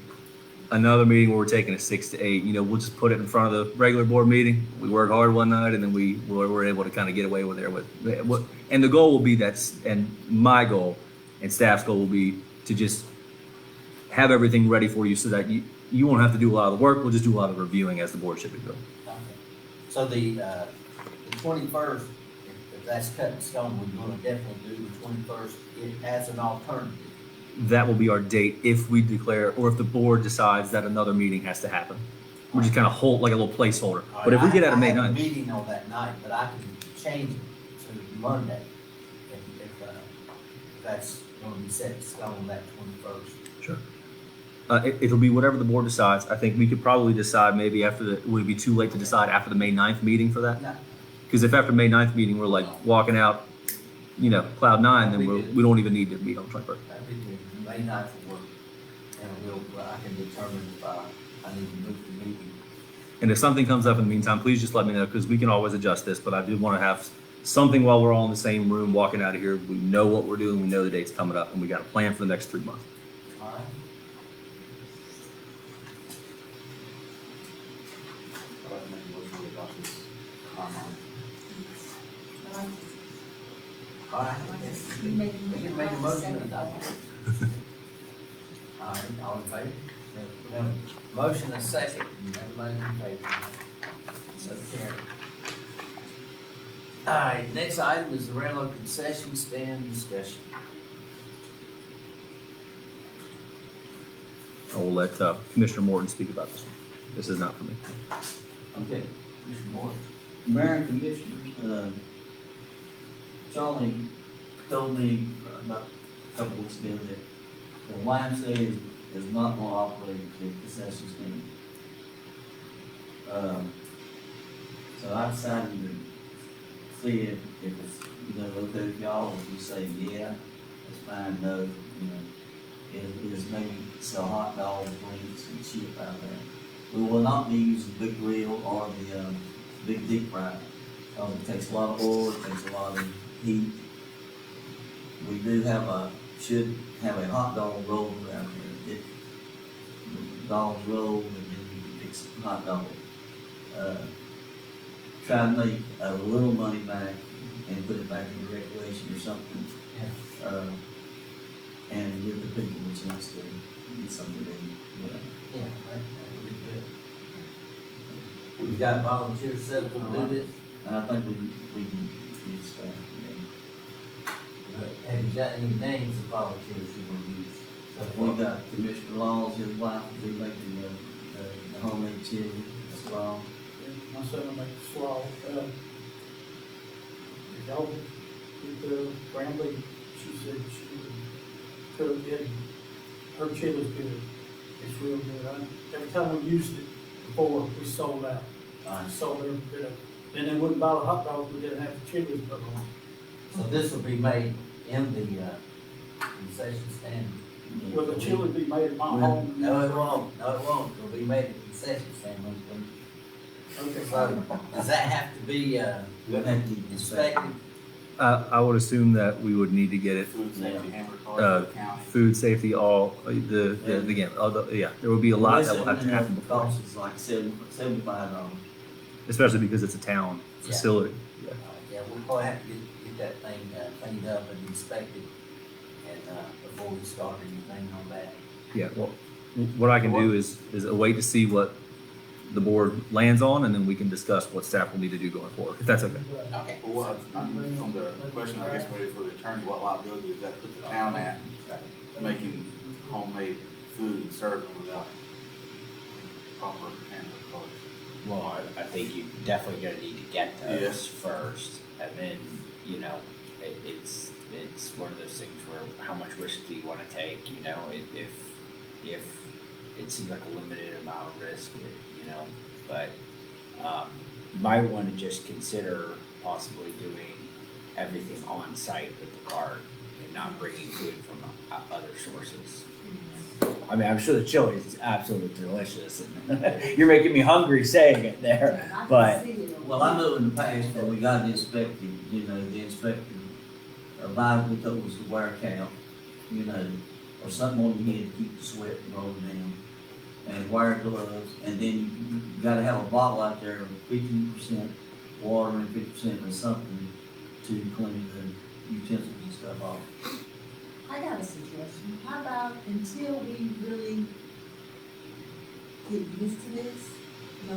another meeting where we're taking a 6 to 8, we'll just put it in front of the regular board meeting. We work hard one night and then we're able to kind of get away with it. And the goal will be and my goal and staff's goal will be to just have everything ready for you so that you won't have to do a lot of the work. We'll just do a lot of reviewing as the board should be doing. Okay. So the 21st, if that's cut in stone, we're gonna definitely do the 21st as an alternative. That will be our date if we declare, or if the board decides that another meeting has to happen. We just kind of hold like a little placeholder. But if we get out of May I have a 9th, meeting on that night, but I can change it to Monday if that's gonna be set in stone that 21st. sure. It'll be whatever the board decides. I think we could probably decide maybe would it be too late to decide after the May 9th meeting for that? No, Because if after May 9th meeting, we're like walking out, cloud nine, then we don't even need to meet on the 21st. that'd be good. May 9th will work, and I can determine if I need to move the meeting. And if something comes up in the meantime, please just let me know because we can always adjust this. But I do want to have something while we're all in the same room walking out of here. We know what we're doing. We know the date's coming up and we got a plan for the next 3 months. All right? I'd like to make a motion to adopt this timeline. All right. You make We can make a motion to adopt it. All right, all in favor? We have a motion and a second, and everybody's in favor. So carried. All right, next item is the Ranlo concession stand discussion. I will let Commissioner Morton speak about this one. This is not for me. Okay, Mr. Moore. Mayor and Commissioners, Charlie told me about a couple weeks ago that the YMCA is not gonna operate the concession stand. So I decided to see if it's, okay with y'all, if you say, yeah, it's fine, no, is maybe sell hot dogs, drinks, and shit out there. We will not be using the big grill or the, big deep fryer. It takes a lot of oil, it takes a lot of heat. We do should have a hot dog roller out there. The dogs roll and then you can fix a hot dog. Try to make a little money back and put it back into recreation or something. And give the people a chance to get something to eat. Yeah, that would be good. We've got volunteers set up to do this. And I think we can get started. Have you got any names of volunteers you want to use? We got Commissioner Laws, his wife, will be making the homemade chili, as well. My son will make the slaw. The dog, the Ranlo, she said she would cook it. Her chili's good. It's real good. Every time we used it before, we sold out. Sold every bit of it. And then wouldn't buy the hot dogs, we didn't have the chili put on. So this will be made in the concession stand? Will the chili be made at my home? No, it won't. No, it won't. It'll be made at the concession stand. Okay. So does that have to be inspected? I would assume that we would need to get it, Food safety hammer card for the county. food safety, yeah, there will be a lot that will have to happen before, Cost is like $75. especially because it's a town facility. Yeah. Yeah, we'll probably have to get that thing cleaned up and inspected and before we start anything on that. Yeah, well, what I can do is wait to see what the board lands on, and then we can discuss what staff will need to do going forward, if that's okay. Okay. Well, what, from the question, I guess, maybe for the attorney, what liability does that put the town at, making homemade food and serving without proper handler cards? Well, I think you're definitely gonna need to get those Yes. first, and then, it's one of those things where how much risk do you wanna take, if it seems like a limited amount of risk, but, you might wanna just consider possibly doing everything on site with the cart and not bringing food from other sources. I mean, I'm sure the chili is absolutely delicious, and you're making me hungry saying it there, I can but see it. Well, I know in the past where we got the inspector, the inspector advised we told us to wear a cap, or something on your head to keep the sweat from rolling down, and wear gloves, and then you gotta have a bottle out there of 50% water and 50% of something to clean the utensils and stuff off. I got a suggestion. How about until we really get used to this,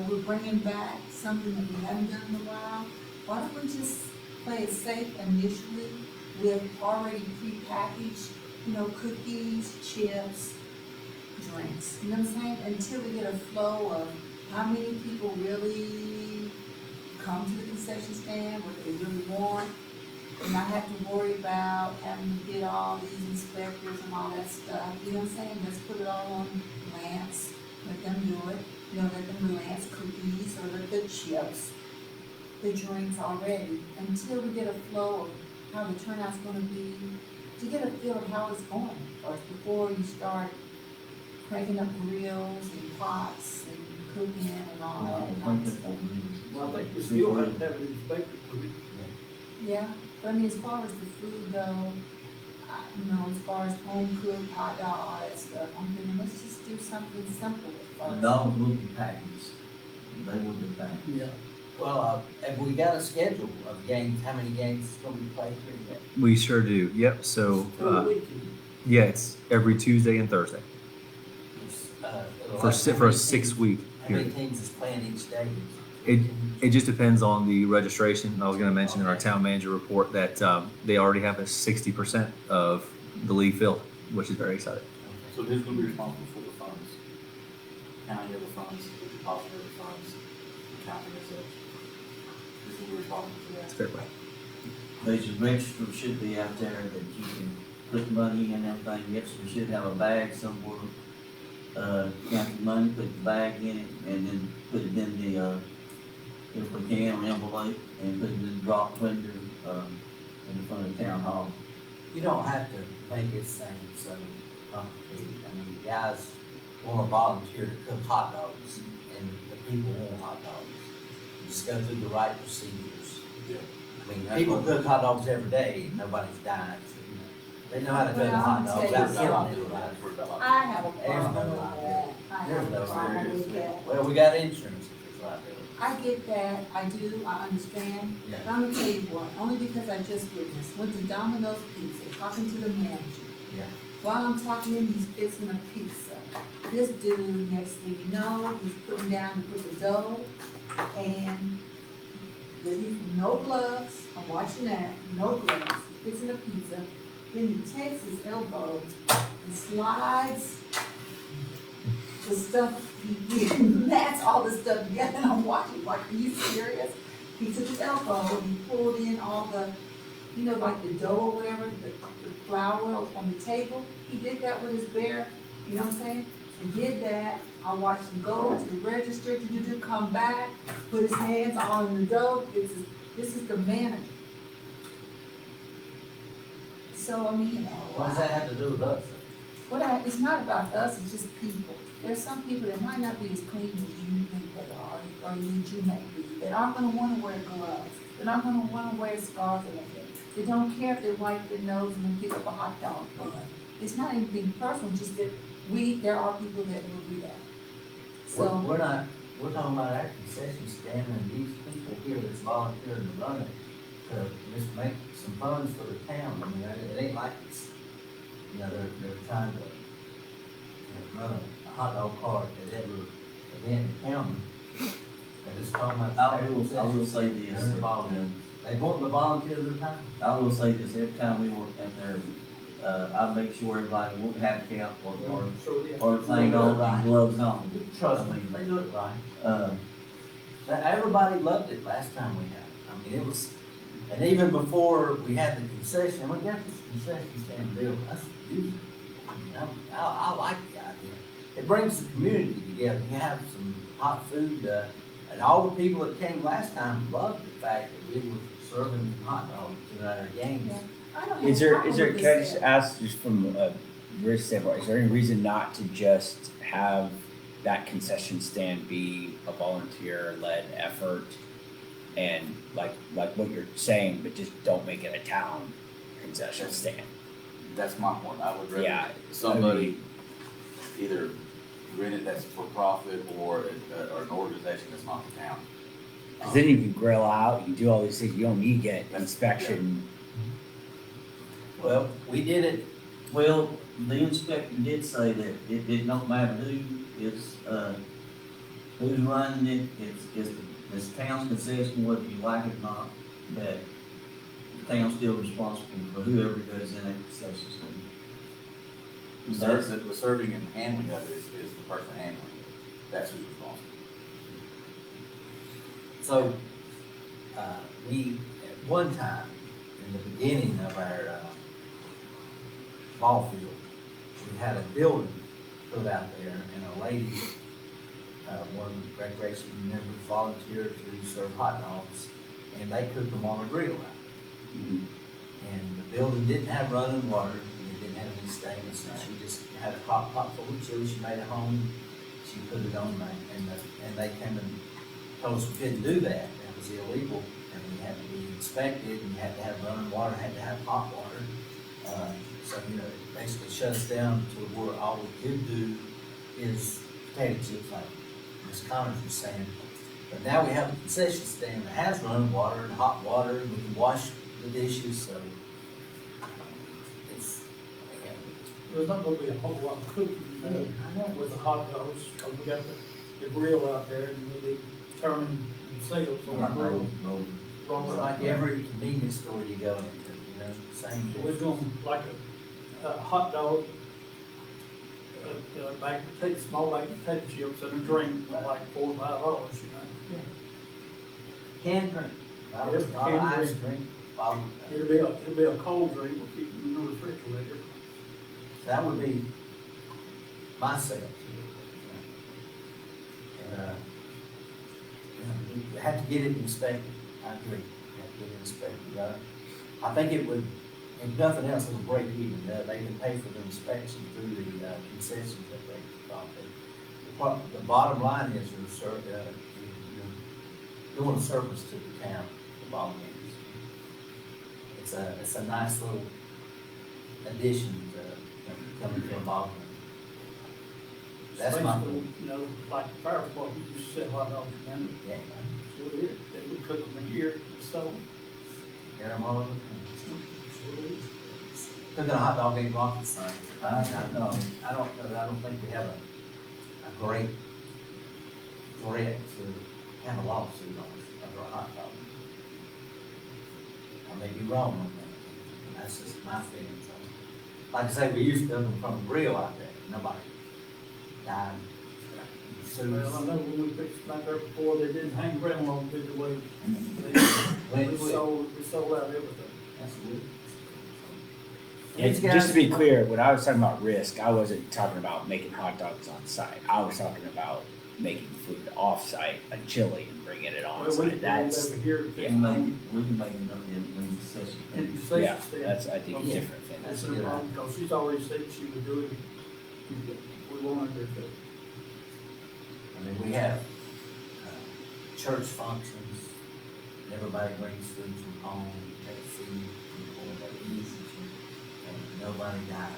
we're bringing back something that we haven't done in a while. Why don't we just play it safe initially with already prepackaged, cookies, chips, drinks. You know what I'm saying? Until we get a flow of how many people really come to the concession stand, what they really want. And not have to worry about having to get all these inspectors and all that stuff, you know what I'm saying? Let's put it all on Lance, let them do it, let them Lance cookies or the chips, the drinks already, until we get a flow of how the turnout's gonna be, to get a feel of how it's going first, before you start cranking up grills and pots and cooking and all I that. think that's what we need. Well, I think we still have to have it inspected. Yeah, but I mean, as far as the food though, as far as home cooked, hot dog, all that stuff, I'm thinking, let's just do something simple The at first. dogs will be packaged. They will be packaged. Yeah. Well, have we got a schedule of games, how many games is gonna be played through that? We sure do, yep, so, For the weekend. yeah, it's every Tuesday and Thursday. for a 6 week How many period. teams is playing each day? It just depends on the registration. I was going to mention in our town manager report that they already have a 60% of the league filled, which is very exciting. So who's gonna be responsible for the funds? County of the funds, the deposit of the funds, counting as such? Who's gonna be responsible for that? It's a fair play. There's a register should be out there that you can put money in and everything. Yes, we should have a bag somewhere. Count the money, put the bag in it, and then put it in the, if we can, envelope, and put it in the drop window, in the front of town hall. You don't have to make it seem so complicated. I mean, guys want to volunteer to cook hot dogs, and the people want hot dogs. You just go through the right procedures. Yeah. I mean, people cook hot dogs every day, and nobody's dying, so, you know. They know how to cook hot dogs without killing anybody. I have a There's no problem with that. liability. I There's have no a problem with that. liability. Well, we got insurance if it's liability. I get that, I do, I understand, Yeah. but I'm gonna tell you what, only because I just witnessed, went to Domino's Pizza, talking to the manager. Yeah. While I'm talking to him, he's fixing a pizza. This dude, next thing you know, he's putting down to put the dough, and he's no gloves, I'm watching that, no gloves, fixing a pizza. Then he takes his elbow and slides the stuff, he mats all the stuff together, and I'm watching, like, are you serious? He took his elbow and he pulled in all the, you know, like the dough or whatever, the flour on the table. He did that with his bare, you know what I'm saying? He did that. I watched him go to the register, come back, put his hands all in the dough. This is the manager. So, I mean, What does that have to do with us? it's not about us, it's just people. There's some people that might not be as clean as you think they are, or you may be, that aren't gonna wanna wear gloves, that aren't gonna wanna wear scarves or anything. They don't care if they wipe their nose and then pick up a hot dog bun. It's not anything personal, just that there are people that will do that. So, We're talking about our concession stand and these people here that's volunteering to run it, to just make some funds for the town. I mean, it ain't like it's, you know, they're trying to, you know, run a hot dog cart at every event in county. They're just talking about. I will say this, They're volunteering. They want to volunteer their time. I will say this, every time we work out there, I make sure everybody will have cap or thing on, and gloves on. Trust me, they do it right. Everybody loved it last time we had it. I mean, it was, and even before we had the concession, we got this concession stand bill, that's beautiful. I mean, I like the idea. It brings the community together. You have some hot food, and all the people that came last time loved the fact that we were serving hot dogs at our games. yeah, I don't have a Is there, problem with can I this. just ask, just from a risk standpoint, is there any reason not to just have that concession stand be a volunteer-led effort? And like what you're saying, but just don't make it a town concession stand? That's my point. I would Yeah, rather somebody either rent it that's for profit or an organization that's not the town. Cause then you can grill out, you can do all these things, you don't need to get inspection. Well, we did it, Well, the inspector did say that it don't matter who is, who's running it, it's town's concession, whether you like it or not, that the town's still responsible for whoever goes in that concession stand. The serving and handling of it is the person handling it. That's who's responsible. so, we, at one time, in the beginning of our, ball field, we had a building put out there, and a lady, one of the recreation members volunteered to serve hot dogs, and they cooked them on a grill out. And the building didn't have running water, and it didn't have any stainless, and she just had a pot full of chili, she made it home, she put it on there, and they came and told us we couldn't do that, that was illegal, and we had to be inspected, and you had to have running water, had to have hot water. So, you know, it basically shut us down to where all we could do is potato chips, like Ms. Connors was saying. But now we have a concession stand that has running water and hot water, and we can wash the dishes, so it's, There's not gonna be a whole lot of cooking, I know. with the hot dogs, cause we got the grill out there and we'll be turning themselves on the Right, grill. It's like every convenience store you go into, you know, same. So we're doing like a hot dog, bag of potato, small bag of potato chips and a drink, for like $4 or $5, you know. Canned drink. Not Yes, not canned ice drink. drink. Bottle. It'll be a cold drink, we'll keep it in the refrigerator. That would be myself. And, you have to get it inspected. I agree. You have to get it inspected. I think it would, if nothing else, it'll break even. They can pay for the inspection through the concessions that they offer. The bottom line is you're doing a service to the town, the ball games. It's a nice little addition to coming to a ball game. That's my. Basically, you know, like the fire department used to sell hot dogs, remember? Yeah. Still is, they would cook them here, and so, Get them all over. still is. Cooking a hot dog ain't rocket science. I don't know, I don't think we have a great threat to have a lawsuit on us over a hot dog. I may be wrong on that. That's just my feelings on it. Like I say, we used to cook them from the grill out there. Nobody died. Well, I know when we picked back there before, they didn't hang Ranlo big away. We sold out everything. That's good. Yeah, These just to guys- be clear, when I was talking about risk, I wasn't talking about making hot dogs on site. I was talking about making food off-site, a chili, and bringing it on Well, we site. can That's, over here. We can make it up in the session. In the session yeah, stand. that's, I think, a Yeah. different thing. That's no problem, because she's already said she would do it. We want her to do it. I mean, we have church functions, and everybody brings food from home, take food, people that eat, and nobody dies.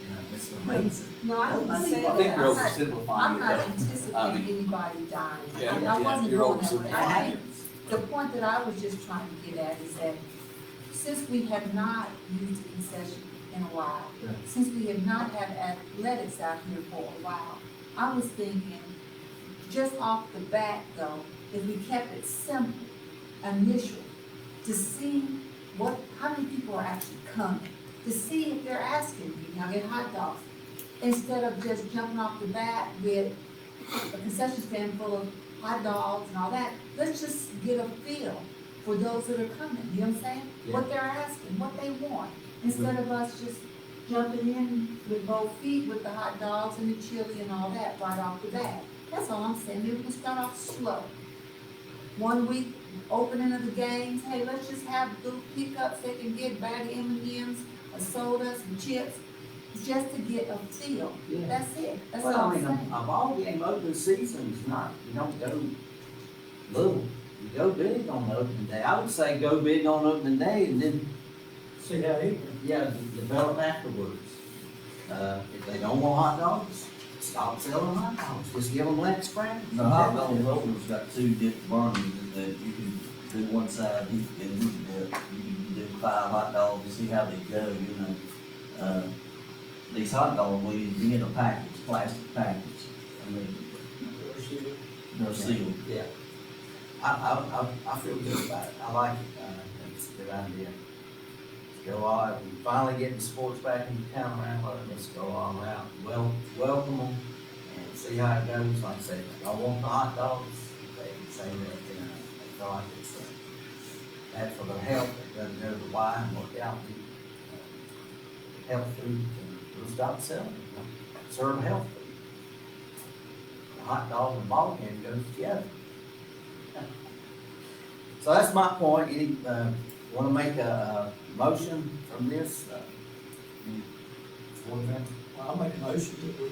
You know, it's amazing. No, I didn't say I think that. you're I'm not- oversimplifying I'm it not though. I anticipating mean, anybody dying. Yeah, I wasn't you're going that way. oversimplifying I it. think the point that I was just trying to get at is that since we have not used a concession in a while, Yeah. since we have not had athletics out here for a while, I was thinking, just off the bat though, if we kept it simple, initial, to see how many people are actually coming, to see if they're asking, you know, get hot dogs, instead of just jumping off the bat with a concession stand full of hot dogs and all that. Let's just get a feel for those that are coming, you know what I'm saying? What they're asking, what they want, instead of us just jumping in with both feet with the hot dogs and the chili and all that right off the bat. That's all I'm saying, maybe we can start off slow. 1 week, opening of the games, hey, let's just have little pickups, they can get bag of M&Ms, a soda, some chips, just to get a feel. Yeah. That's it, that's Well, all I I'm mean, saying. a ball game opening season is not, you don't go little, you go big on opening day. I would say go big on opening day and then, See how he, develop afterwards. If they don't want hot dogs, stop selling hot dogs, just give them leg scrambles. The hot dog rollers got two different burners that you can do one side, and you can do 5 hot dogs and see how they go, you know. These hot dogs, we you get a package, plastic package, I mean, they're sealed. Yeah. I feel good about it. I like it. It's a good idea. Let's go all, we finally getting sports back into town around, let's go all around. Welcome them and see how it goes. Like I say, if y'all want the hot dogs, they can say that, you know, they feel like it's bad for their health. They doesn't go to the Y and work out the health food, and we'll stop selling it. You know, serve health food. The hot dog and ball game goes together. So that's my point. Any, want to make a motion from this? Board member? I'll make a motion that we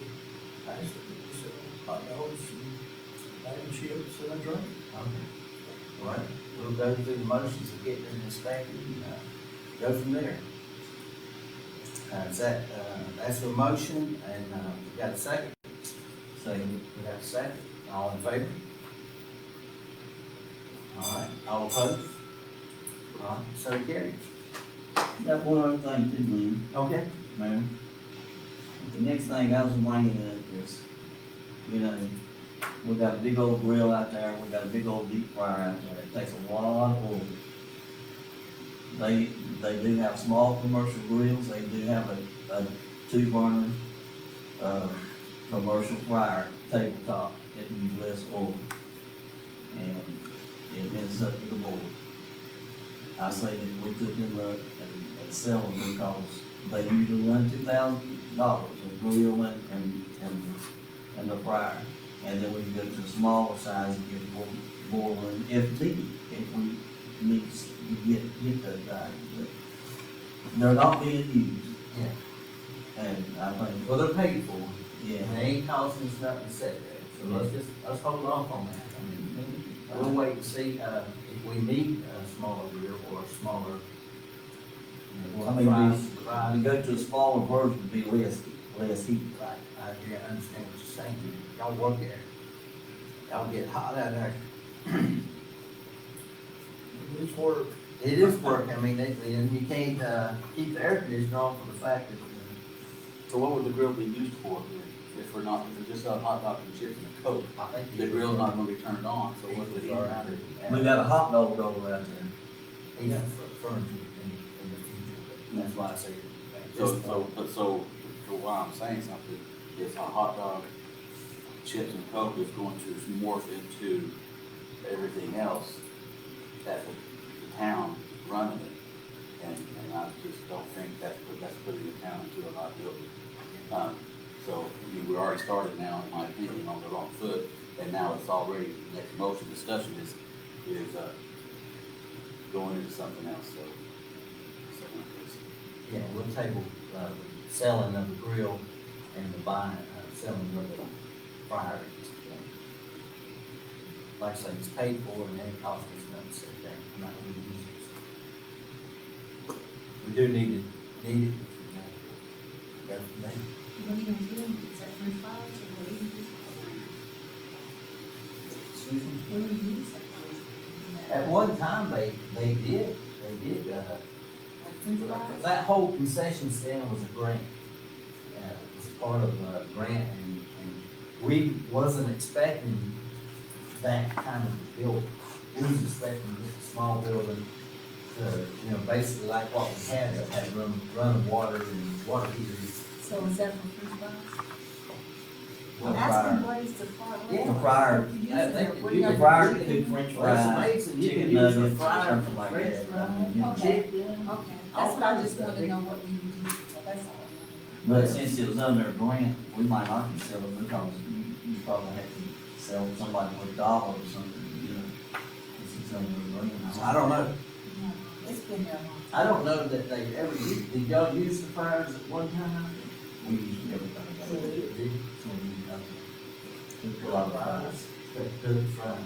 pass it, we sell hot dogs and bag of chips and a drink. Okay. All right, we'll go through the motions of getting it inspected and, go from there. That's the motion, and, we got a second? Second. We got a second. All in favor? All right, all opposed? All right, so carried. Got one other thing too, Okay. Mayor. the next thing I was bringing up is, you know, we got a big old grill out there, we got a big old deep fryer out there, it takes a lot of oil. They do have small commercial grills, they do have a two-burner, commercial fryer tabletop that uses less oil. And it ends up with the board. I say that we took them up and sell them because they usually run $2,000, the grill and the fryer. And then we can go to the smaller size and get more room if needed, if we need to get those guys. But they're not being used. Yeah. And I think, Well, they're paid for, yeah. and they ain't costing us nothing to sit there, so let's hold off on that. I mean, we'll wait and see, if we need a smaller grill or a smaller, you know, I mean, fries. we go to a smaller version to be less heat. Right, I understand what you're saying, y'all work there. Y'all get hot out there. It's work. It is work, I mean, and you can't, keep the air conditioner on for the fact that, So what would the grill be used for if we're not, if it's just a hot dog and chips and a Coke? I think. The grill's not gonna be turned on, so what's the heat matter? We got a hot dog roller out there. Yeah, furniture in the future, but that's why I say. So why I'm saying something, is a hot dog, chips and Coke is going to morph into everything else that the town running it. And I just don't think that's putting the town into a liability. So, I mean, we already started now, in my opinion, on the wrong foot, and now it's already, next motion discussion is going into something else, so. Yeah, we'll table, selling of the grill and the buying, selling of the fryer. Like I say, it's paid for and it costs us nothing to sit there, I'm not gonna use it. We do need it, you know. Definitely. What are you gonna do? Is that French fries or what are you using? Excuse me? What are you using? At one time, they did, French fries? that whole concession stand was a grant. It was part of a grant and we wasn't expecting that kind of building. We was expecting just a small building to, you know, basically like what we had, that had run water and water heaters. So is that for French fries? Well, That's fryer. one place to fry. Yeah. The fryer, What do you I use think there? if What you do could you- fryer, cook french That's fries, amazing, you chicken can use a nuggets, fryer something for like French that. fries. You know. Okay. Chicken. Okay, that's what I just wanted to know what you use, that's all. But since it was under a grant, we might not can sell it because you probably have to sell somebody for $1 or something, you know. Since it's under a grant. I don't know. No, it's been there a long time. I don't know that they ever used, did y'all use the fryers at one time? We use everything. So they did. Cook a lot of fries. Good fry.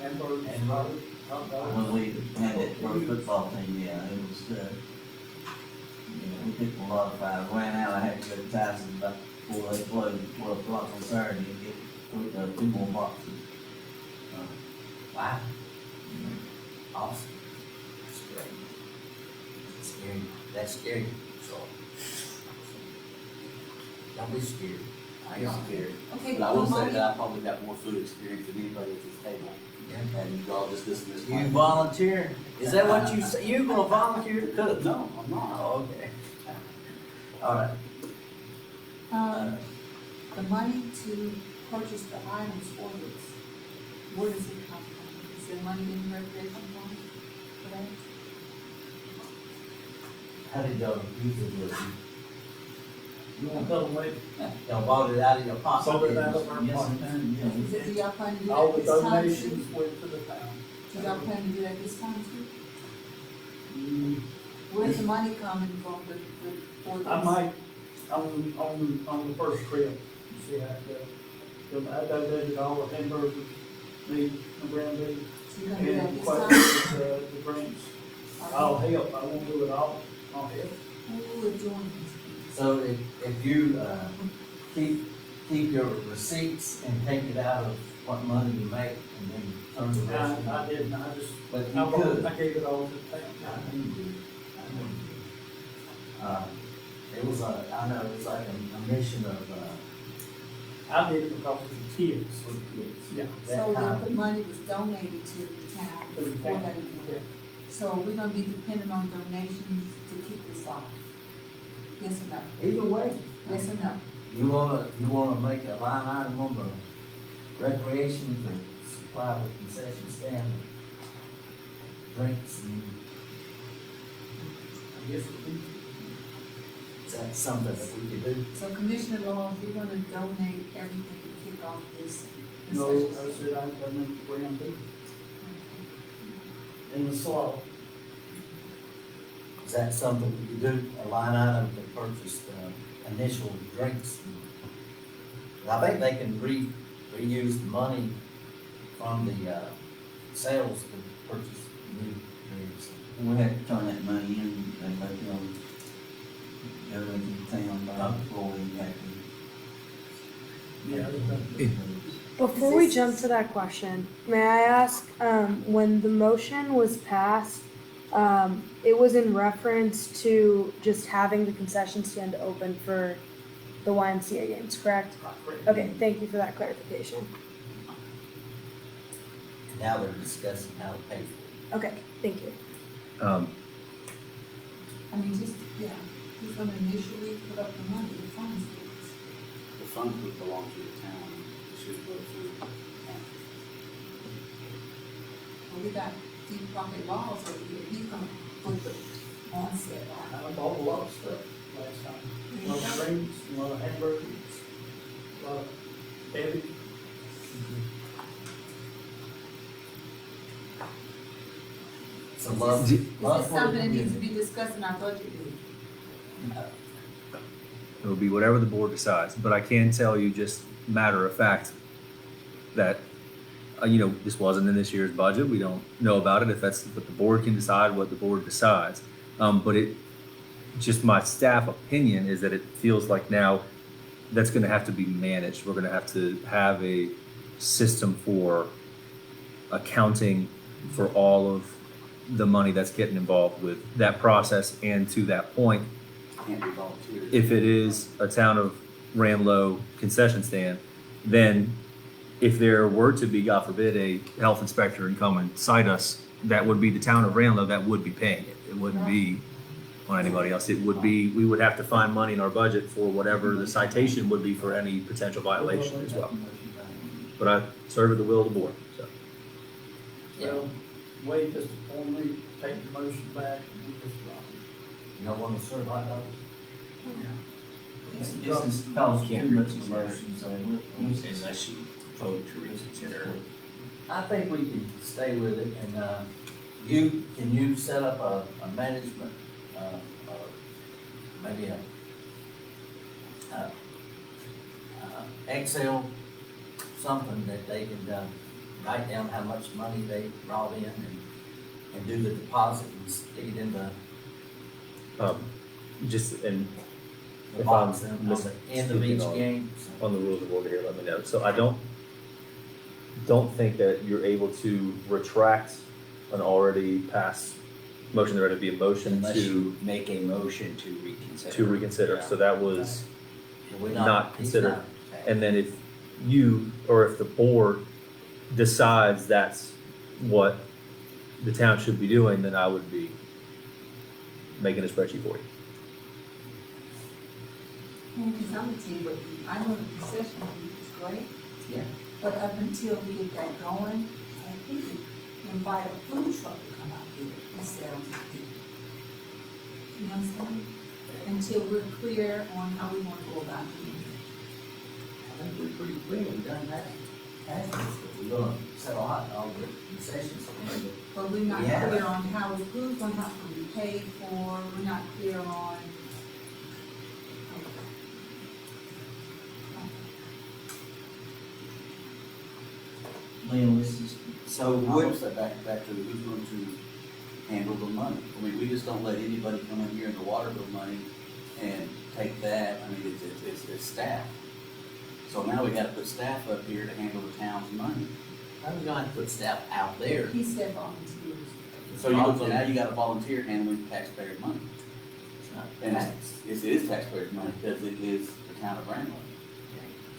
Hamburgers. And Robert? When we had that first football team, yeah, it was, we picked a lot of fries, ran out, I had to go to Tyson about before they closed at 12 o'clock on Saturday and get 2 more boxes. Wow. Awesome. That's great. That's scary. That's scary. So. Don't be scared. I am scared. Okay, But I will say Marty, that I probably got more food experience than anybody at this table, Yeah. and you all just listen to this. You volunteer? Is that what you say? You gonna volunteer to cook? No, I'm not. Oh, okay. All right. the money to purchase the items for this, where does it come from? Is there money in the recreation fund for that? How did y'all use it? You want to tell them wait? Y'all bought it out of your pocket? Sold it out of our Yes, pocket. Is it, do y'all plan to do All that the this time too? donations went to the town. Do y'all plan to do that this time too? Mm, Where's the money coming from for this? I might, on the first trip, see how it goes. I donated all the hamburgers, meat, and ground beef, So you're gonna do that and this quite time? the drinks. I'll help, I won't do it all, I'll help. Who will join us? So if you, keep your receipts and take it out of what money you make and then turn the rest. I didn't, I just, But I you could. gave it all to the town. I know you did. I know you did. It was I know, it was like a mission of, I did it because of the kids, for the kids. Yeah. So that the money was donated to the town For the before town, that yeah. event. So we're gonna be dependent on donations to keep this off. Yes or no? either way, Yes or no? you wanna make a line item on the recreation for supply with concession stand, drinks and. I guess is that something that we could do? So Commissioner Law, you're gonna donate everything to kick off this No, concession I stand? said I meant to bring them in the soil. Is that something we could do, a line item to purchase initial drinks? I think they can reuse the money from the sales to purchase new drinks. We have to turn that money in and let them go into the town by before we have to. Yeah. Before we jump to that question, may I ask, when the motion was passed, it was in reference to just having the concession stand open for the YMCA games, correct? Okay, thank you for that clarification. Now they're discussing how to pay for it. Okay, thank you. I mean, just, yeah, who's gonna initially put up the money, the funds? The funds would belong to the town, it should go through. Well, we got deep pocket laws over here, he's gonna put the onset on. I bought a lot of stuff last time. A lot of drinks, a lot of hamburgers, a lot of beverage. So love. Is this something that needs to be discussed in our budget meeting? It will be whatever the board decides, but I can tell you just matter of fact that, this wasn't in this year's budget. We don't know about it. If that's what the board can decide, what the board decides. But just my staff opinion is that it feels like now that's gonna have to be managed. We're gonna have to have a system for accounting for all of the money that's getting involved with that process. And to that point, Can't be volunteers. if it is a town of Ranlo concession stand, then if there were to be, God forbid, a health inspector and come and cite us, that would be the town of Ranlo that would be paying it. It wouldn't be on anybody else. It would be, we would have to find money in our budget for whatever the citation would be for any potential violation as well. But I serve at the will of the board, so. Well, Wade just formally take the motion back and we just drop it. You don't want to serve hot dogs? It's cause too much immersion, so Unless you vote to reconsider. I think we can stay with it, and, can you set up a management, maybe a Excel, something that they could, write down how much money they brought in and do the deposit and stick it in the Just, and if I'm box and on the end of each misspeaking game? on the rules of order here, let me know. So I don't think that you're able to retract an already passed motion. There had to be a motion Unless to you make a motion to reconsider. reconsider. Yeah. So that was, We're not he's considered. not. and then if you, or if the board decides that's what the town should be doing, then I would be making a spreadsheet for you. Because I'm gonna tell you what, I know the concession fee is great. Yeah. But up until we get that going, I think we invite a food truck to come out here and sell. You know what I'm saying? Until we're clear on how we wanna go about it. I think we're pretty clear, we've done that. We're gonna sell hot dogs at concessions. But we're not Yeah. clear on how, who's gonna have to be paid for, we're not clear on. Lynn, this is, So what's that back to who's going to handle the money? I mean, we just don't let anybody come in here in the water bill money and take that. I mean, it's staff. So now we gotta put staff up here to handle the town's money. How are we gonna have to put staff out there? He said volunteers. So now you got a volunteer handling taxpayer money. And it is taxpayers' money because it is the town of Ranlo.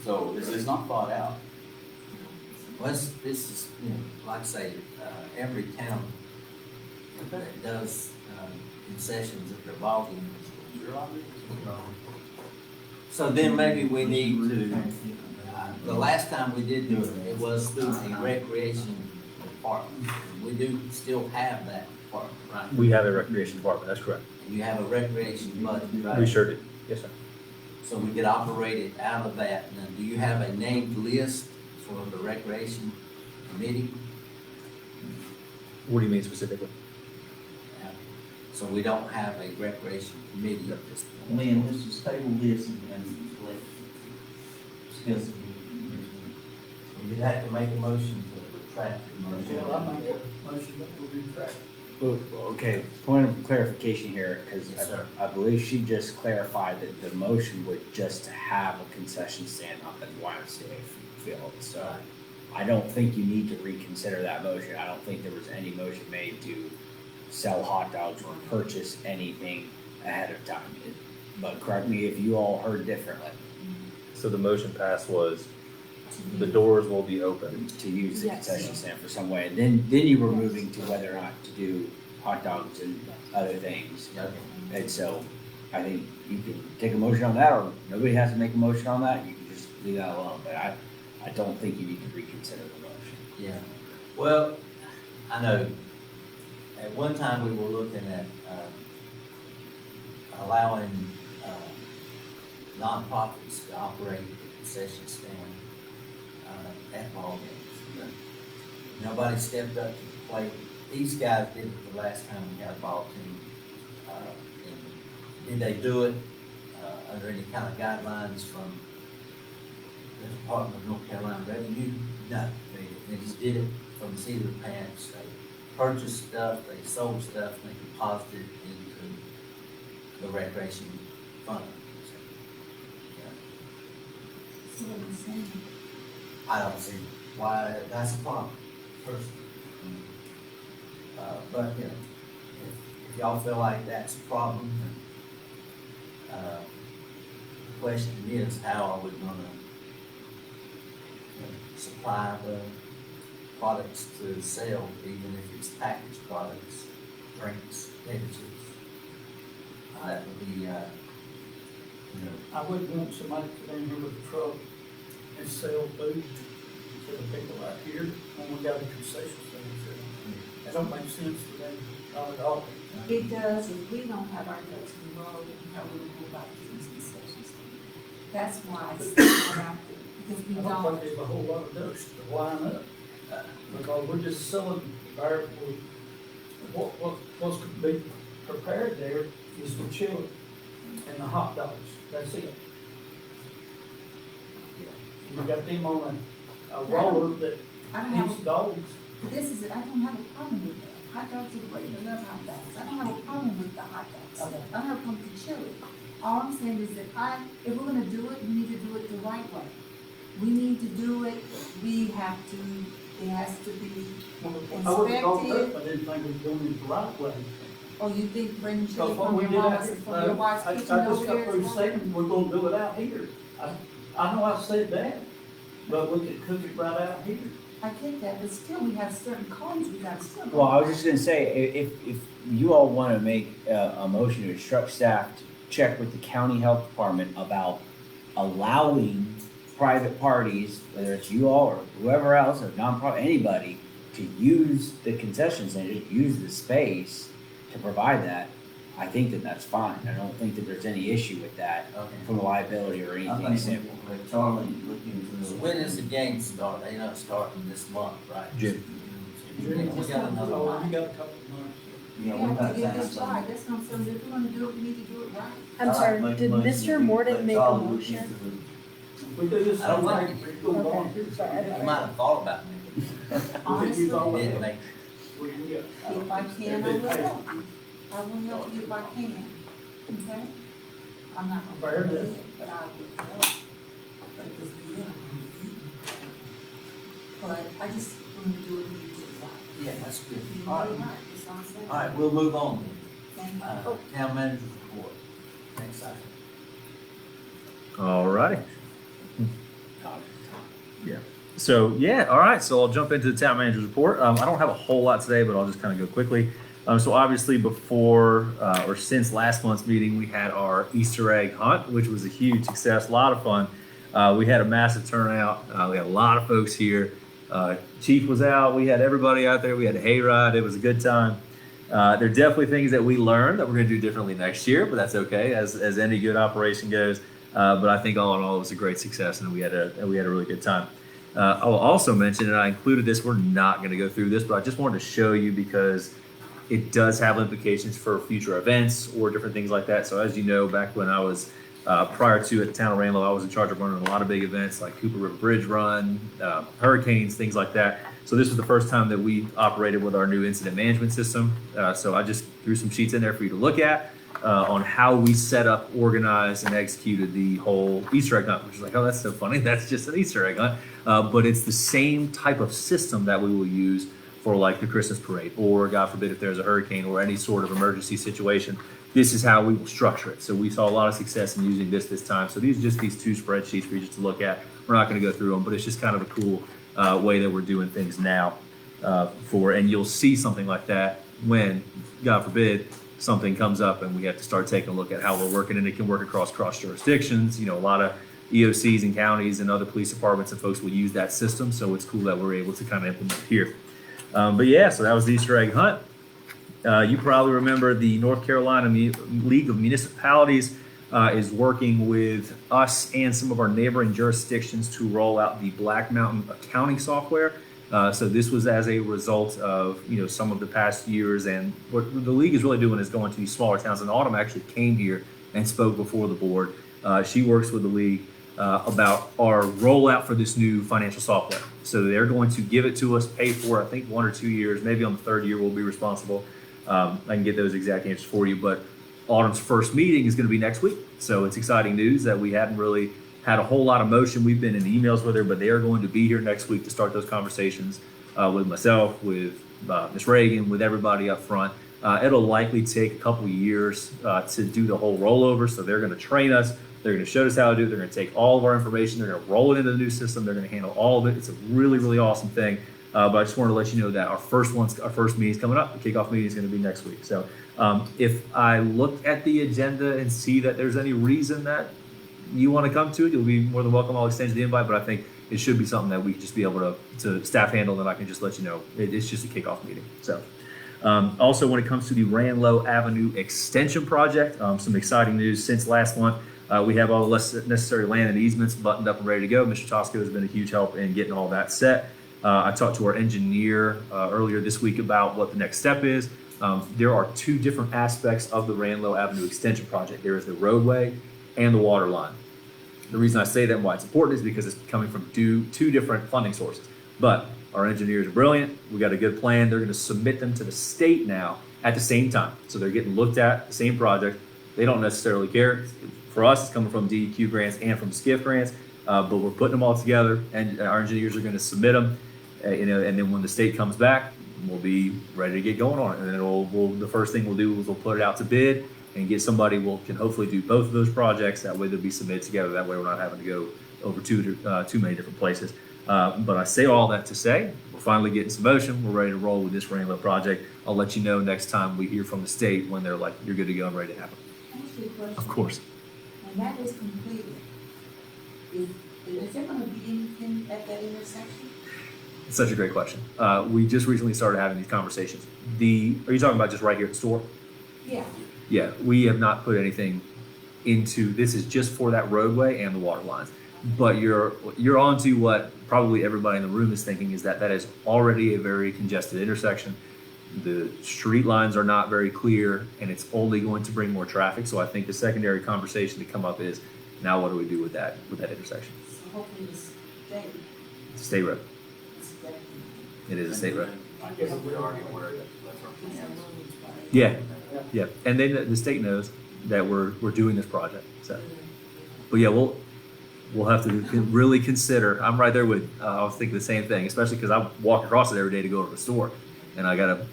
So it's not thought out. Well, this is, like I say, every town that does concessions at their ball games. So then maybe we need to, the last time we did do it, it was through the recreation department. We do still have that department, right? We have a recreation department, that's correct. You have a recreation budget, right? We sure do. Yes, sir. So we could operate it out of that. Now, do you have a named list for the recreation committee? What do you mean specifically? So we don't have a recreation committee at this point. Man, let's just table this and let, discuss it. You'd have to make a motion to retract the motion. Yeah, I make a motion that we retract. Well, okay, point of clarification here, because Yes, sir. I believe she just clarified that the motion was just to have a concession stand up in YMCA field. So I don't think you need to reconsider that motion. I don't think there was any motion made to sell hot dogs or purchase anything ahead of time. But correct me if you all heard differently, So the motion passed was the doors will be open. to use the Yes. concession stand for some way. And then you were moving to whether or not to do hot dogs and other things. Okay. And so I think you can take a motion on that, or nobody has to make a motion on that. You can just leave that alone. But I don't think you need to reconsider the motion. Yeah, well, I know, at one time we were looking at, allowing, nonprofits to operate the concession stand, at ball games. Nobody stepped up to the plate. These guys did it the last time we had a ball team. And did they do it, under any kind of guidelines from the Department of North Carolina Revenue? No, they just did it from the seat of their pants. They purchased stuff, they sold stuff, and they deposited it into the recreation fund. So what I'm saying, I don't see why that's a problem, personally. But, if y'all feel like that's a problem, the question is, how are we gonna supply the products to sell, even if it's packaged products, drinks, beverages? That would be, I wouldn't want somebody to come in here with a truck and sell food to the people out here when we got a concession stand. That don't make sense to them, not at all. it does, if we don't have our ducks in a row, then how we will go about these concessions. That's why it's not out there, because we I don't don't. think there's a whole lot of ducks to line up, because we're just selling our, what's to be prepared there is the chili and the hot dogs, that's it. You got them on a roller that I don't have, eats dogs. this is it, I don't have a problem with that. Hot dogs are great, I love hot dogs. I don't have a problem with the hot dogs. I don't have a problem with the chili. All I'm saying is that if we're gonna do it, we need to do it the right way. We need to do it, we have to, it has to be, I wouldn't call it Inspected. up, I didn't think it was doing it the right way. oh, you think bringing chili Because what from we your did out mama's, here, from your wife's I kitchen just over got there through is wrong? saying, we're gonna do it out here. I know I said that, but we could cook it right out here. I get that, but still, we have certain codes we gotta still. Well, I was just gonna say, if you all wanna make a motion to instruct staff to check with the county health department about allowing private parties, whether it's you all or whoever else, or nonprofit, anybody, to use the concession center, use the space to provide that, I think that that's fine. I don't think that there's any issue with that okay. from a liability or I anything think simple. let Charlie look into So it. when is the game start? They not starting this month, right? June. We got another one. Oh, you got a couple of months. Yeah, We we have got to get time. this right, that's what I'm saying, if we're gonna do it, we need to do it right. I'm sorry, did Mr. Morton make a motion? We do this I don't thing right, think- we go on Okay, here. sorry. You might have thought about me. Honestly, use all You of didn't it. make, if I can, I will help you. I will help you if I can, okay? I'm not Fair gonna do enough. it, but I will help. But it was, yeah. But I just, when we do it, we need to do it right. yeah, that's good. We need to do All it right, right, that's all I'm saying. all right, we'll move on then. Thank you. Town manager's report. Next slide. All righty. So yeah, all right. So I'll jump into the town manager's report. I don't have a whole lot today, but I'll just kind of go quickly. So obviously before or since last month's meeting, we had our Easter egg hunt, which was a huge success, a lot of fun. We had a massive turnout. We had a lot of folks here. Chief was out. We had everybody out there. We had a hayride. It was a good time. There are definitely things that we learned that we're going to do differently next year, but that's okay, as any good operation goes. But I think all in all, it was a great success, and we had a really good time. I will also mention, and I included this, we're not going to go through this, but I just wanted to show you because it does have implications for future events or different things like that. So as you know, back when I was prior to at the town of Ranlo, I was in charge of running a lot of big events like Cooper River Bridge Run, hurricanes, things like that. So this was the first time that we operated with our new incident management system. So I just threw some sheets in there for you to look at on how we set up, organized, and executed the whole Easter egg hunt, which is like, oh, that's so funny. That's just an Easter egg hunt. But it's the same type of system that we will use for like the Christmas parade, or God forbid if there's a hurricane or any sort of emergency situation. This is how we will structure it. So we saw a lot of success in using this time. So these are just these two spreadsheets for you just to look at. We're not going to go through them, but it's just kind of a cool way that we're doing things now and you'll see something like that when, God forbid, something comes up and we have to start taking a look at how we're working, and it can work across jurisdictions. You know, a lot of EOCs and counties and other police departments and folks will use that system. So it's cool that we're able to kind of implement here. But yeah, so that was the Easter egg hunt. You probably remember the North Carolina League of Municipalities is working with us and some of our neighboring jurisdictions to roll out the Black Mountain accounting software. So this was as a result of some of the past years, and what the league is really doing is going to these smaller towns. And Autumn actually came here and spoke before the board. She works with the league about our rollout for this new financial software. So they're going to give it to us, pay for it, I think 1 or 2 years, maybe on the third year we'll be responsible. I can get those exact answers for you, but Autumn's first meeting is going to be next week. So it's exciting news that we hadn't really had a whole lot of motion. We've been in emails with her, but they are going to be here next week to start those conversations with myself, with Ms. Reagan, with everybody up front. It'll likely take a couple of years to do the whole rollover. So they're going to train us. They're going to show us how to do it. They're going to take all of our information. They're going to roll it into the new system. They're going to handle all of it. It's a really, really awesome thing. But I just wanted to let you know that our first meeting is coming up. The kickoff meeting is going to be next week. So if I look at the agenda and see that there's any reason that you want to come to it, you'll be more than welcome. I'll extend you the invite, but I think it should be something that we can just be able to staff handle, and I can just let you know. It's just a kickoff meeting. So also when it comes to the Ranlo Avenue extension project, some exciting news since last month. We have all the necessary land and easements buttoned up and ready to go. Mr. Tosco has been a huge help in getting all that set. I talked to our engineer earlier this week about what the next step is. There are two different aspects of the Ranlo Avenue extension project. There is the roadway and the water line. The reason I say that and why it's important is because it's coming from two different funding sources. But our engineers are brilliant. We got a good plan. They're going to submit them to the state now at the same time. So they're getting looked at, the same project. They don't necessarily care. For us, it's coming from DEQ grants and from SCIF grants, but we're putting them all together, and our engineers are going to submit them. And then when the state comes back, we'll be ready to get going on it. And then the first thing we'll do is we'll put it out to bid and get somebody can hopefully do both of those projects. That way they'll be submitted together. That way we're not having to go over too many different places. But I say all that to say, we're finally getting some motion. We're ready to roll with this Ranlo project. I'll let you know next time we hear from the state when they're like, you're good to go and ready to happen. Ask you a question. Of course. When that is completed, is there gonna be anything at that intersection? It's such a great question. We just recently started having these conversations. Are you talking about just right here at the store? Yeah. Yeah, we have not put anything into, this is just for that roadway and the water lines. But you're onto what probably everybody in the room is thinking, is that is already a very congested intersection. The street lines are not very clear, and it's only going to bring more traffic. So I think the secondary conversation to come up is, now what do we do with that intersection? So hopefully it's state. It's a state road. It's definitely. It is a state road. I guess we already aware that that's our plan. Yeah. And then the state knows that we're doing this project. So, but yeah, we'll have to really consider. I'm right there with. I was thinking the same thing, especially because I walk across it every day to go to the store, and I gotta,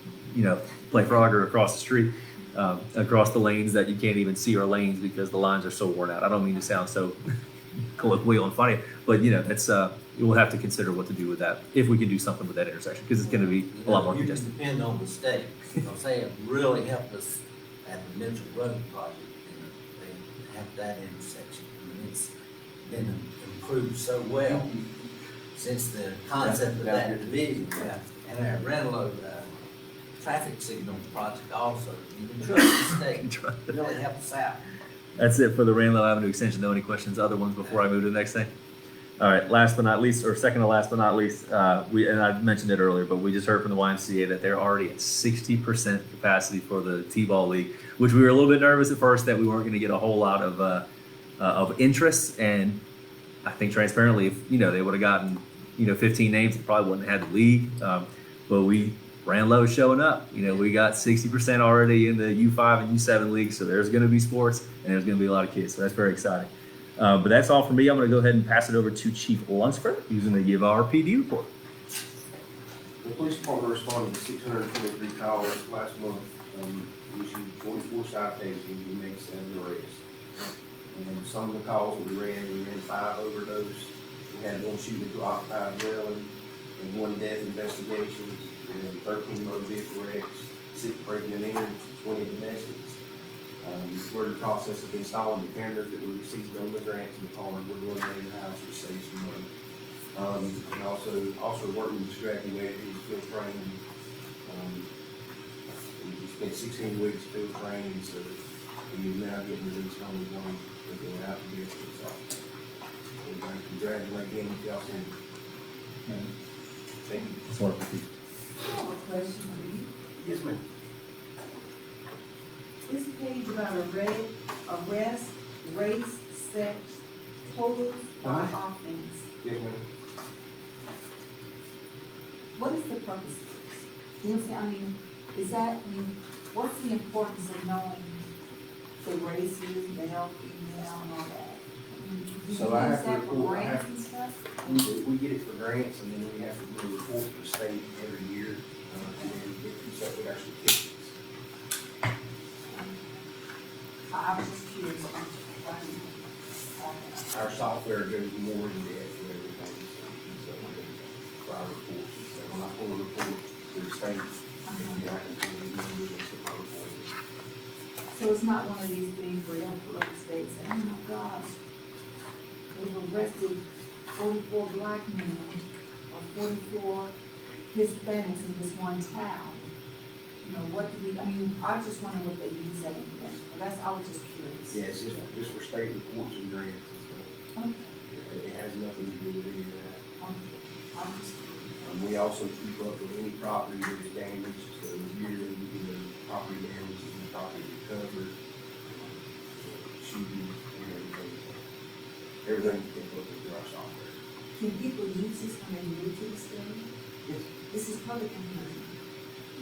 play Frogger across the street. across the lanes that you can't even see our lanes because the lines are so worn out. I don't mean to sound so colloquial and funny, but it's we'll have to consider what to do with that if we can do something with that intersection because it's going to be a lot more You can congested. depend on the state, because they have really helped us at the Mitchell Road project, they have that intersection. I mean, it's been improved so well since the concept of that division. Yeah. And our Ranlo, traffic signal project also, you can trust the state, really help us out. That's it for the Ranlo Avenue extension. Though, any questions, other ones before I move to the next thing? All right, last but not least, or second to last but not least, and I mentioned it earlier, but we just heard from the YMCA that they're already at 60% capacity for the T-ball league, which we were a little bit nervous at first that we weren't going to get a whole lot of interest. And I think transparently, if they would have gotten 15 names, it probably wouldn't have had the league. But Ranlo showing up. We got 60% already in the U5 and U7 leagues, so there's going to be sports and there's going to be a lot of kids. So that's very exciting. But that's all for me. I'm going to go ahead and pass it over to Chief Lunsford, who's going to give our PD report. The police department responded to 623 calls last month. We issued 44 citations and made 7 arrests. And some of the calls that we ran 5 overdose. We had 1 shooting into occupied dwelling and 1 death investigation, and 13 motor vehicle wrecks, 6 breaking and entering, 20 domestics. We're in the process of installing the cameras that we received on the grants and the car. We're going in the house to save some money. And also working with Scrappy Wade, who's field training. We spent 16 weeks field training, so we're now getting released on the one that go out and get it. So we're going to congratulate them if y'all send it. Thank you. It's wonderful. I have a question for you. Yes, ma'am. This page about arrest, race, sex, totals, or offense. Yes, ma'am. What is the purpose of this? You know what I'm saying? What's the importance of knowing the races, male, female, and all that? Do you So I use have to that for report- I grants have- and stuff? We do. We get it for grants, and then we have to do a report to the state every year, and then get these up with actual tickets. I was just curious. Our software goes more in depth with everything, so for our reports. So when I pull a report to the state, then I can pull the numbers and put my report in. So it's not one of these things where young people say, oh my gosh, they've arrested 44 black men or 44 Hispanics in this one town. I just wonder what they use that information for. I was just curious. Yes, just for state reports and grants and stuff. Okay. It has nothing to do with any of that. I'm just curious. We also keep up with any property that is damaged, so yearly we do the property damage and the property recovered, shooting, and everything. Everything we keep up with through our software. Can people use this when they move to the state? Yes. This is public information.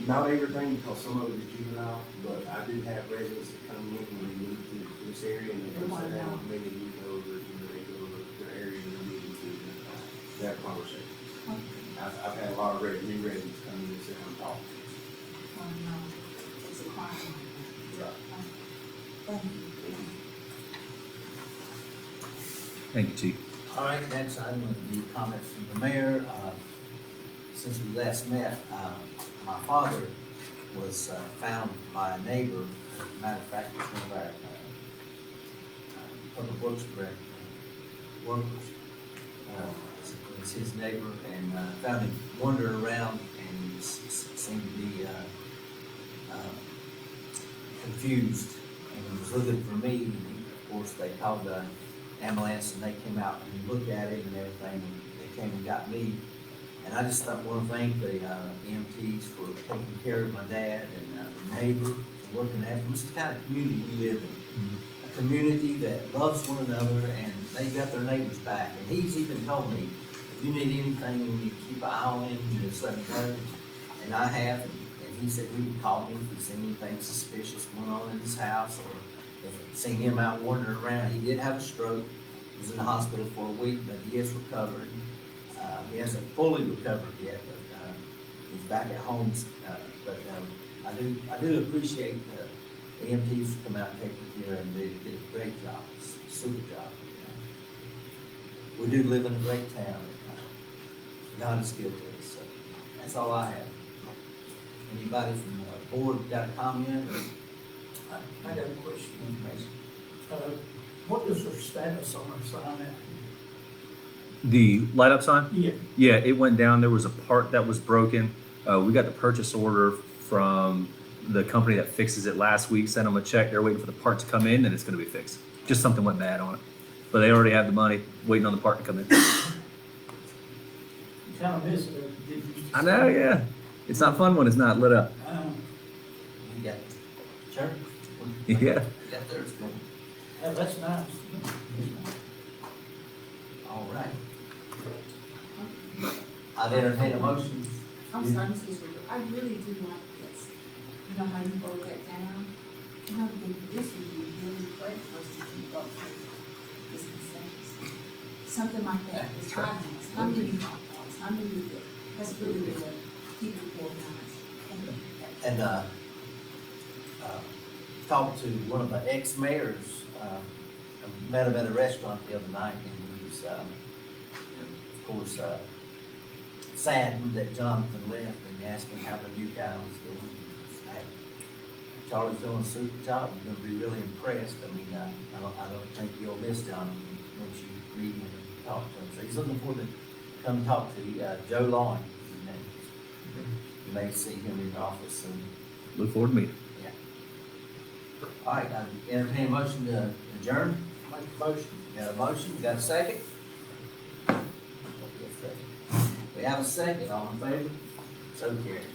Not everything, because some of it is juvenile, but I do have residents that come in when they move to this area and they come sit down with me and we go over, they go over the area that they're moving to, that conversation. I've had a lot of new residents come in and sit down and talk. It's a crime. Right. Thank you. Thank you, Chief. All right, next item would be comments from the mayor. Since we last met, my father was found by a neighbor. As a matter of fact, he's one of our public works workers. It's his neighbor, and found him wandering around and seemed to be confused and was looking for me. And of course, they called the ambulance and they came out and looked at him and everything. And they came and got me. And I just want to thank the EMTs for taking care of my dad and the neighbor for looking after him. This is the kind of community we live in. A community that loves one another and they got their neighbors back. And he's even told me, if you need anything, you need to keep an eye on him, you just let me know. And I have, and he said he would call me if he seen anything suspicious going on in his house or if seen him out wandering around. He did have a stroke. He was in the hospital for a week, but he is recovered. He hasn't fully recovered yet, but he's back at home. But I do appreciate EMTs come out and take it here and they did a great job, super job. We do live in a great town. God is good to us, so that's all I have. Anybody from the board got a comment or I got a question. information? What is the status on our sign at? The light up sign? Yeah. Yeah, it went down. There was a part that was broken. We got the purchase order from the company that fixes it last week, sent them a check. They're waiting for the part to come in and it's gonna be fixed. Just something went bad on it. But they already have the money, waiting on the part to come in. You kind of miss it. Did you- I know, yeah. It's not fun when it's not lit up. You got church? Yeah. You got theirs going. That's nice. All right. I'd entertain a motion. I'm sorry, Mrs. Ritter, I really do like this. You know how you broke that down? You know, this would be really great for us to keep up with this consensus. Something like that, it's finance, how many hot dogs, how many this, that's really good, keep it organized. And, talked to one of the ex-mayors, I met him at a restaurant the other night, and he was, of course, saddened that Jonathan left, and asked him how the new guy was doing. Charlie's doing a super job, you're gonna be really impressed. I mean, I don't think you'll miss Jonathan once you meet him and talk to him. So he's looking forward to come talk to you, Joe Lawn. You may see him in the office soon. Look forward to meeting. All right, I entertain a motion to adjourn. Make a motion. Got a motion, got a second? We have a second, all in favor? So carried.